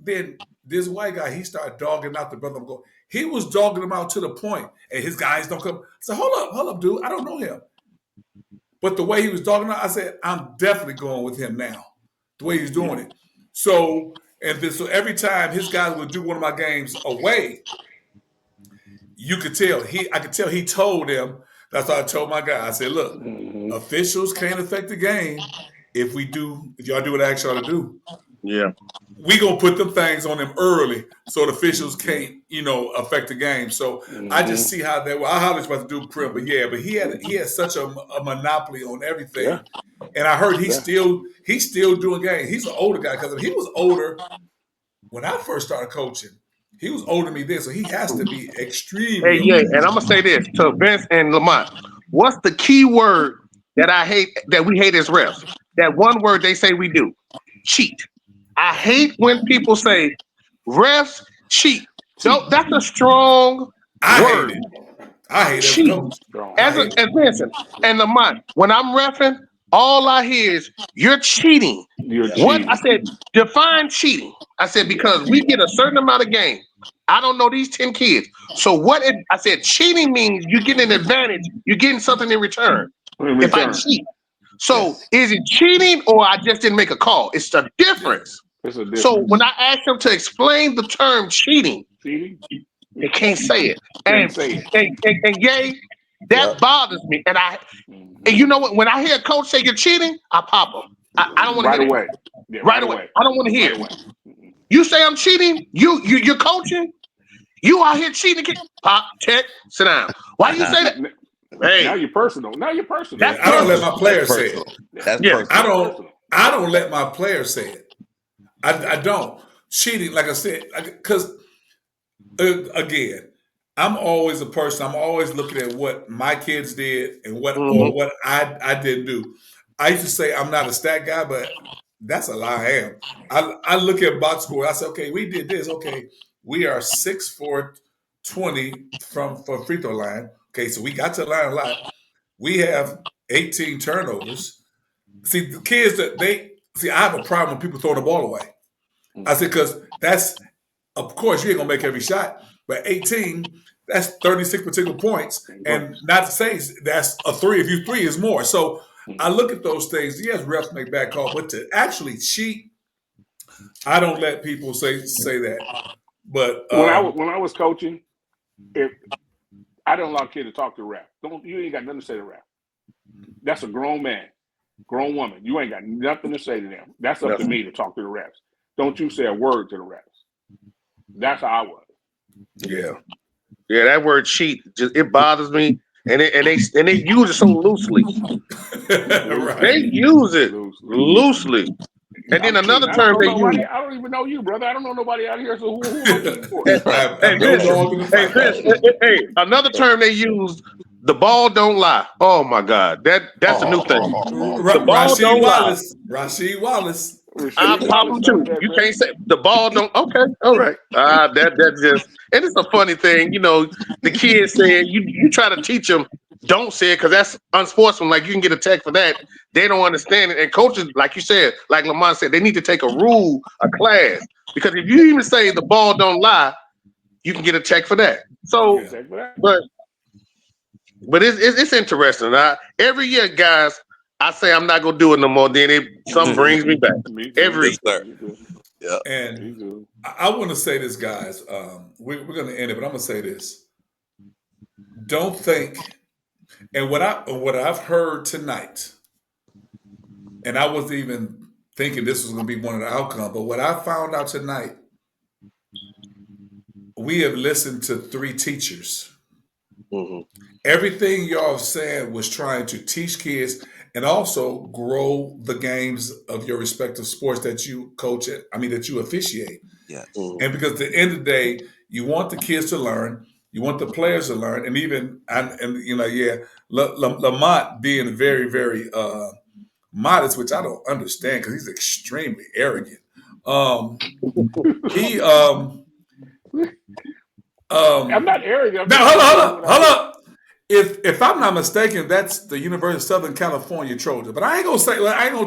then this white guy, he started dogging out the brother. I'm going. He was dogging him out to the point, and his guys don't come. So hold up, dude. I don't know him. But the way he was dogging out, I said, I'm definitely going with him now. The way he's doing it. So so every time his guys would do one of my games away, you could tell I could tell he told them. That's what I told my guy. I said, look, officials can't affect the game if y'all do what I ask y'all to do. Yeah. We gonna put them things on them early so the officials can't, affect the game. So I just see how that. Well, I hollered about to do Prim, but he had such a monopoly on everything. Yeah. And I heard he's still doing games. He's an older guy because he was older when I first started coaching. He was older than me then, so he has to be extremely. Hey, yeah, and I'm gonna say this to Vince and Lamont. What's the key word that I hate, that we hate as refs? That one word they say we do: cheat. I hate when people say refs cheat. So that's a strong word. I hate cheat. As Vincent and Lamont, when I'm reffing, all I hear is you're cheating. What I said, define cheating. I said, because we get a certain amount of game. I don't know these 10 kids. So I said cheating means you're getting an advantage, you're getting something in return. If I cheat. So is it cheating or I just didn't make a call? It's the difference. So when I asked them to explain the term cheating, they can't say it. And Gay, that bothers me. And you know what? When I hear a coach say you're cheating, I pop them. I don't want to hear it. Yeah, right away. I don't want to hear it. You say I'm cheating? You're coaching? You out here cheating? Pop, check, sit down. Why you say that? Hey, now you're personal. I don't let my players say it. That's personal. I don't let my players say it. I don't. Cheating, like I said, because again, I'm always a person. I'm always looking at what my kids did and what I didn't do. I used to say I'm not a stat guy, but that's a lie. I am. I look at box score. I say, okay, we did this. Okay, we are 6 for 20 for free throw line. Okay, so we got to the line a lot. We have 18 turnovers. See, the kids I have a problem when people throw the ball away. I said, because that's, of course, you ain't gonna make every shot, but 18, that's 36 particular points, and not to say that's a 3. If you 3 is more. So I look at those things. Yes, refs make bad calls, but to actually cheat, I don't let people say that. But when I was coaching, I don't allow kids to talk to the ref. You ain't got nothing to say to the ref. That's a grown man, grown woman. You ain't got nothing to say to them. That's up to me to talk to the refs. Don't you say a word to the refs. That's how I was. Yeah, that word cheat, it bothers me. And they use it so loosely. Right. They use it loosely. And then another term they use. I don't even know you, brother. I don't know nobody out here. So who for? Hey, another term they use: the ball don't lie. Oh my God, that's a new thing. The ball don't lie. Rasheed Wallace. I pop them too. You can't say the ball don't. Okay, all right. That just, and it's a funny thing, the kids saying you try to teach them, don't say it because that's unsportsmanlike. You can get a tech for that. They don't understand it. And coaches, like you said, like Lamont said, they need to take a class, because if you even say the ball don't lie, you can get a tech for that. So, but it's interesting. Every year, guys, I say I'm not gonna do it no more. Then something brings me back. Every year. Yeah. And I want to say this, guys. We're going to end it, but I'm going to say this. Don't think, and what I've heard tonight, and I wasn't even thinking this was going to be one of the outcomes, but what I found out tonight, we have listened to 3 teachers. Mm-hmm. Everything y'all said was trying to teach kids, and also grow the games of your respective sports that you coach at, that you officiate. Yes. And because at the end of the day, you want the kids to learn, you want the players to learn, and even Lamont being very, very modest, which I don't understand because he's extremely arrogant. I'm not arrogant. Now hold up. If I'm not mistaken, that's the University of Southern California Trojan. But I ain't gonna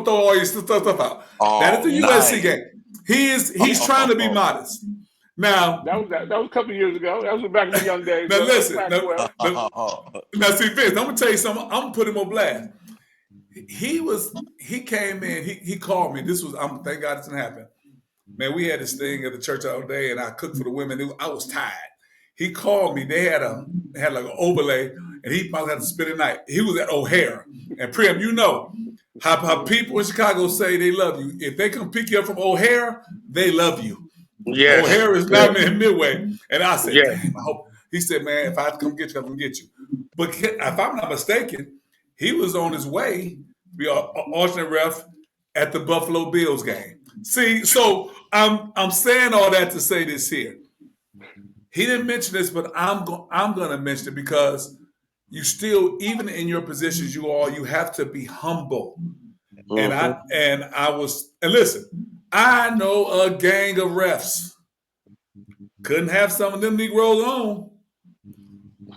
throw all your stuff out. That is the USC game. He's trying to be modest. Now that was a couple of years ago. That was back in the young days. Now listen. Now see, Vince, I'm gonna tell you something. I'm gonna put him on blast. He came in. He called me. Thank God this didn't happen. Man, we had this thing at the church all day, and I cooked for the women. I was tired. He called me. They had like an overlay, and he probably had to spend the night. He was at O'Hare. And Prim, you know how people in Chicago say they love you. If they come pick you up from O'Hare, they love you. Yes. O'Hare is not in Midway. And I said, Yes. damn, I hope. He said, man, if I have to come get you, I'm going to get you. But if I'm not mistaken, he was on his way to be an alternate ref at the Buffalo Bills game. See, so I'm saying all that to say this here. He didn't mention this, but I'm going to mention it because you still, even in your positions, you have to be humble. Mm-hmm. And listen, I know a gang of refs. Couldn't have some of them Negroes on.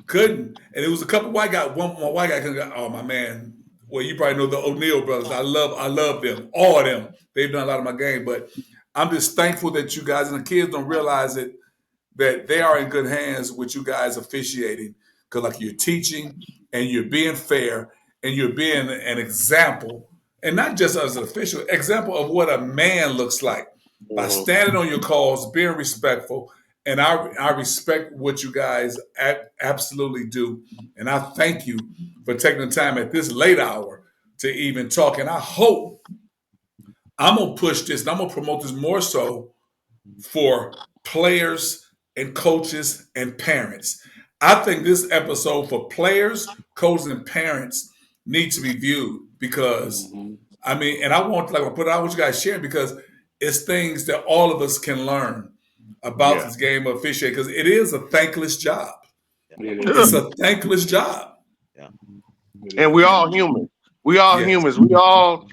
Couldn't. And it was a couple white guys. One white guy couldn't go, oh my man. Well, you probably know the O'Neal brothers. I love them. All of them. They've done a lot of my game. But I'm just thankful that you guys and the kids don't realize it, that they are in good hands with you guys officiating. Because like you're teaching and you're being fair and you're being an example, and not just as an official, example of what a man looks like by standing on your calls, being respectful. And I respect what you guys absolutely do. And I thank you for taking the time at this late hour to even talk. And I hope I'm going to push this and I'm going to promote this more so for players and coaches and parents. I think this episode for players, coaches, and parents needs to be viewed because, and I want to put it out what you guys share because it's things that all of us can learn about this game of officiating because it is a thankless job. It's a thankless job. Yeah. And we're all human. We all humans. We all,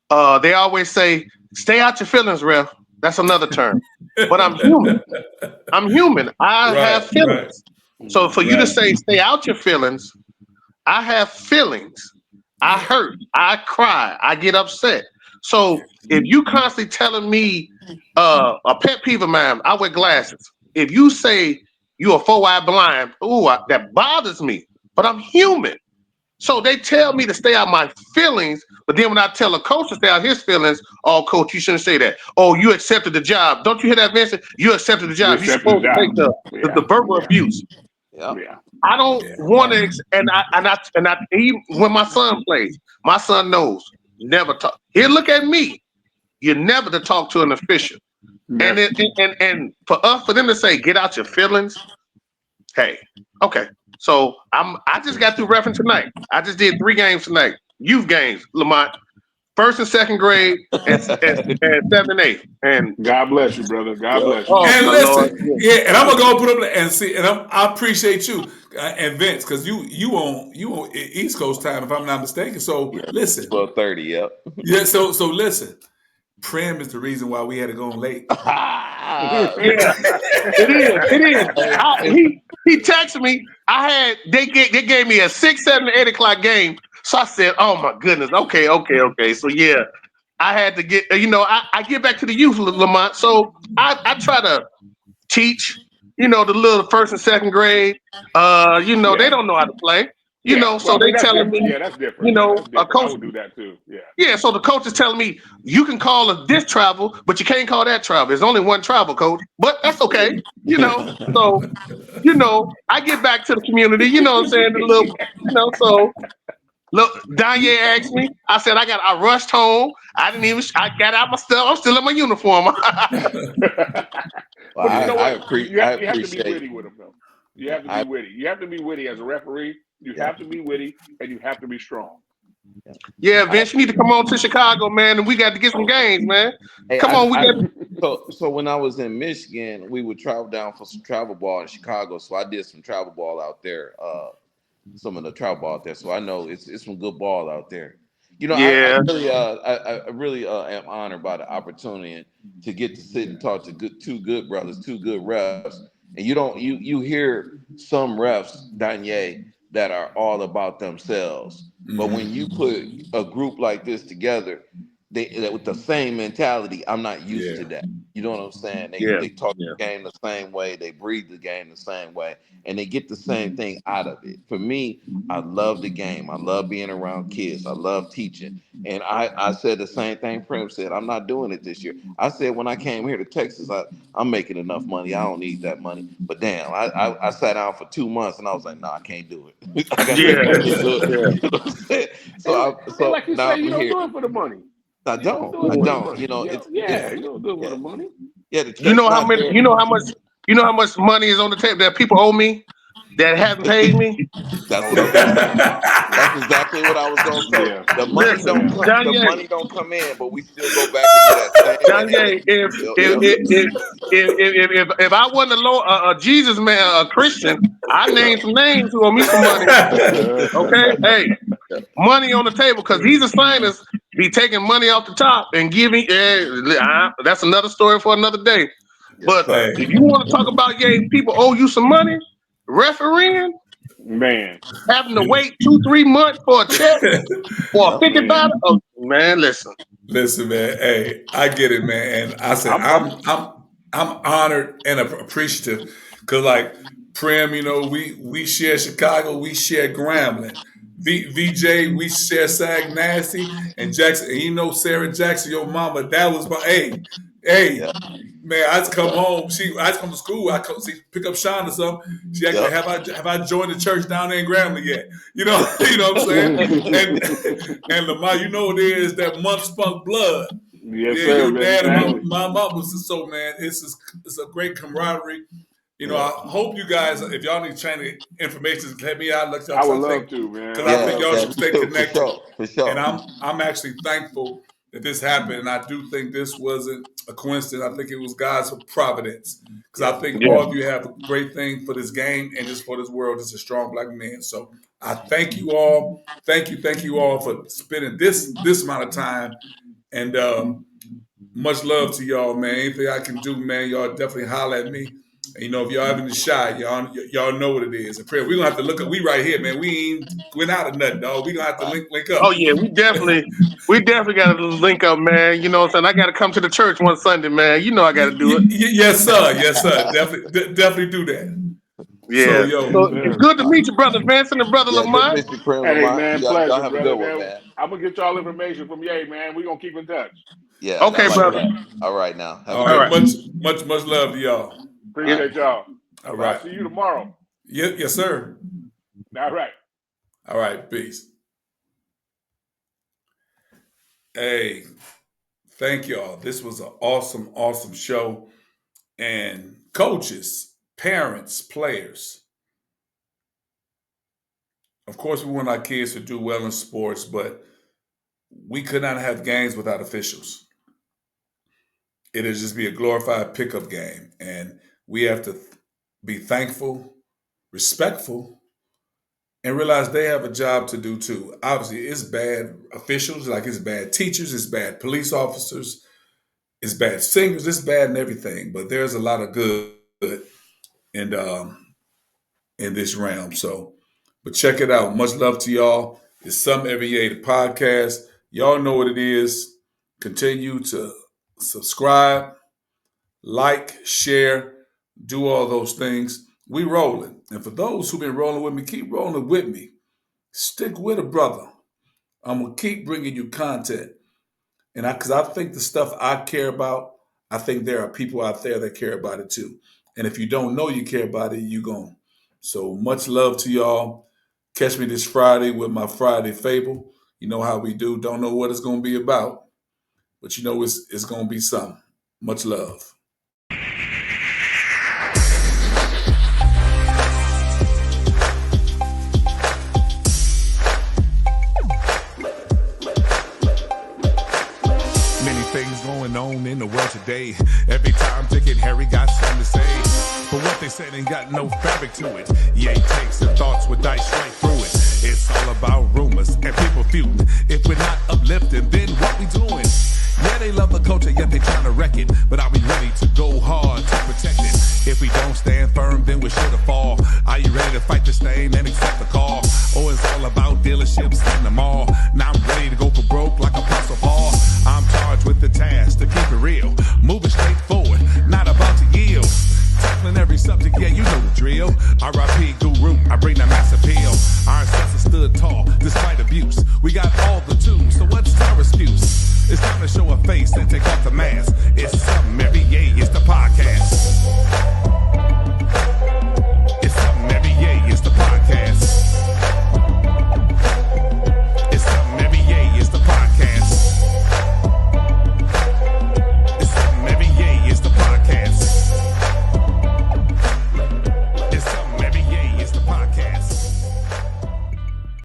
they always say, stay out your feelings, ref. That's another term. But I'm human. I'm human. I have feelings. Right. So for you to say, stay out your feelings, I have feelings. I hurt. I cry. I get upset. So if you constantly telling me a pet peeve of mine, I wear glasses. If you say you're a 4-eye blind, that bothers me. But I'm human. So they tell me to stay out my feelings, but then when I tell a coach to stay out his feelings, oh, coach, you shouldn't say that. Oh, you accepted the job. Don't you hear that, Vincent? You accepted the job. You're supposed to take the verbal abuse. Yeah. I don't want to, and I even when my son plays, my son knows never talk. He'll look at me. You're never to talk to an official, and for them to say get out your feelings. Hey, okay. So I just got through reference tonight. I just did 3 games tonight, youth games, Lamont, 1st and 2nd grade, and 7th and 8th. And God bless you, brother. God bless you. Oh, and listen, and I'm gonna go put up and see. And I appreciate you and Vince because you on East Coast time if I'm not mistaken. So listen, 12:30. Yep. Yeah. So listen. Prim is the reason why we had to go on late. It is. He texted me. They gave me a 6, 7, 8 o'clock game. So I said, "Oh my goodness, okay." So yeah, I had to get. I get back to the youth, Lamont. So I try to teach. The little 1st and 2nd grade. They don't know how to play. So they telling me. Yeah, that's different. A coach I would do that too. Yeah. Yeah. So the coach is telling me you can call this travel, but you can't call that travel. There's only one travel, coach. But that's okay. So I get back to the community. You know what I'm saying? The little. So look, Danye asked me. I said I rushed home. I got out my stuff. I'm still in my uniform. Well, I you have to appreciate be witty with them, though. You have to be witty. You have to be witty as a referee. You have to be witty, and you have to be strong. Yeah, Vince, you need to come on to Chicago, man, and we got to get some games, man. Hey, Come on, we got. so when I was in Michigan, we would travel down for some travel ball in Chicago. So I did some travel ball out there, some of the travel ball out there. So I know it's some good ball out there. You know, Yeah. I really am honored by the opportunity to get to sit and talk to two good brothers, two good refs. And you hear some refs, Danye, that are all about themselves. But when you put a group like this together, they with the same mentality, I'm not used to that. You know what I'm saying? They talk the game the same way, they breathe the game the same way, and they get the same thing out of it. For me, I love the game. I love being around kids. I love teaching. And I said the same thing Prim said. I'm not doing it this year. I said when I came here to Texas, I'm making enough money. I don't need that money. But damn, I sat down for 2 months and I was like, no, I can't do it. I got to do it. You know what I'm saying? So like you now say, you don't do it for the money. I don't. You know, you don't do it for the money. Yeah, you know how much money is on the table that people owe me that hasn't paid me. That's exactly what I was gonna say. Yeah. The money Listen, don't come. Danye, The money don't come in, but we still go back and do that same Danye, if I wasn't a Jesus man, a Christian, I named some names who owe me some money. Okay, hey, money on the table because these assigners be taking money off the top and giving. That's another story for another day. But if you want to talk about people owe you some money, refereeing, man, having to wait 2-3 months for a check for $50. Oh, man, listen, man. Hey, I get it, man. And I said I'm honored and appreciative because, like Prim, you know, we share Chicago, we share Grambling. VJ, we share Sag Nasty and Jackson. And you know Sarah Jackson, your mama, that was my man, I just come home. I just come to school. I come pick up Sean or something. She asked me, have I joined the church down there in Grambling yet? You know what I'm saying? and Lamar, you know what it is, that month spunk blood. Yes, sir. Your dad and my mom was so, man. It's a great camaraderie. You know, I hope you guys, if y'all need training information, let me out. I would love to, man. Because I think y'all should stay connected. For sure. And I'm actually thankful that this happened. And I do think this wasn't a coincidence. I think it was God's providence. Because I think all of you have a great thing for this game and just for this world as a strong black man. So I thank you all. Thank you all for spending this amount of time. And much love to y'all, man. Anything I can do, man, y'all definitely holler at me. And, you know, if y'all having the shy, y'all know what it is. And prayer, we're gonna have to look up. We right here, man. We ain't went out of nothing, dog. We gonna have to link up. Oh yeah, we definitely got to link up, man. You know what I'm saying? I got to come to the church one Sunday, man. You know I got to do it. Yes, sir. Definitely do that. Yeah. So it's good to meet you, brother Vincent and brother Lamont. Hey, man, pleasure, y'all have a good one, man. I'm gonna get y'all information from Ye, man. We gonna keep in touch. Yeah. Okay, brother. All right, now. All right. Much love to y'all. Appreciate y'all. All right. I'll see you tomorrow. Yes, sir. All right. Peace. Hey, thank y'all. This was an awesome show. And coaches, parents, players. Of course, we want our kids to do well in sports, but we could not have games without officials. It'll just be a glorified pickup game. And we have to be thankful, respectful, and realize they have a job to do too. Obviously, it's bad officials, like it's bad teachers, it's bad police officers, it's bad singers, it's bad in everything. But there's a lot of good in this realm. So, but check it out. Much love to y'all. It's Something Every Day, the podcast. Y'all know what it is. Continue to subscribe, like, share, do all those things. We rolling. And for those who've been rolling with me, keep rolling with me. Stick with a brother. I'm going to keep bringing you content. And because I think the stuff I care about, I think there are people out there that care about it too. And if you don't know you care about it, you're gone. So much love to y'all. Catch me this Friday with my Friday Fable. You know how we do. Don't know what it's going to be about. But you know it's going to be something. Much love. day. Every time Dick and Harry got something to say. But what they said ain't got no fabric to it. Yay takes and thoughts with dice right through it. It's all about rumors and people feuding. If we're not uplifting, then what we doing? Yeah, they love the culture, yet they trying to wreck it. But are we ready to go hard to protect it? If we don't stand firm, then we're sure to fall. Are you ready to fight the stain and accept the call? Or it's all about dealerships and the mall? Now I'm ready to go for broke like Apostle Paul. I'm charged with the task to keep it real. Moving straight forward, not about to yield. Tackling every subject, yeah, you know the drill. R.I.P. Guru, I bring that mass appeal. Our ancestors stood tall despite abuse. We got all the tools, so what's our excuse? It's time to show a face and take off the mask. It's something every day, it's the podcast.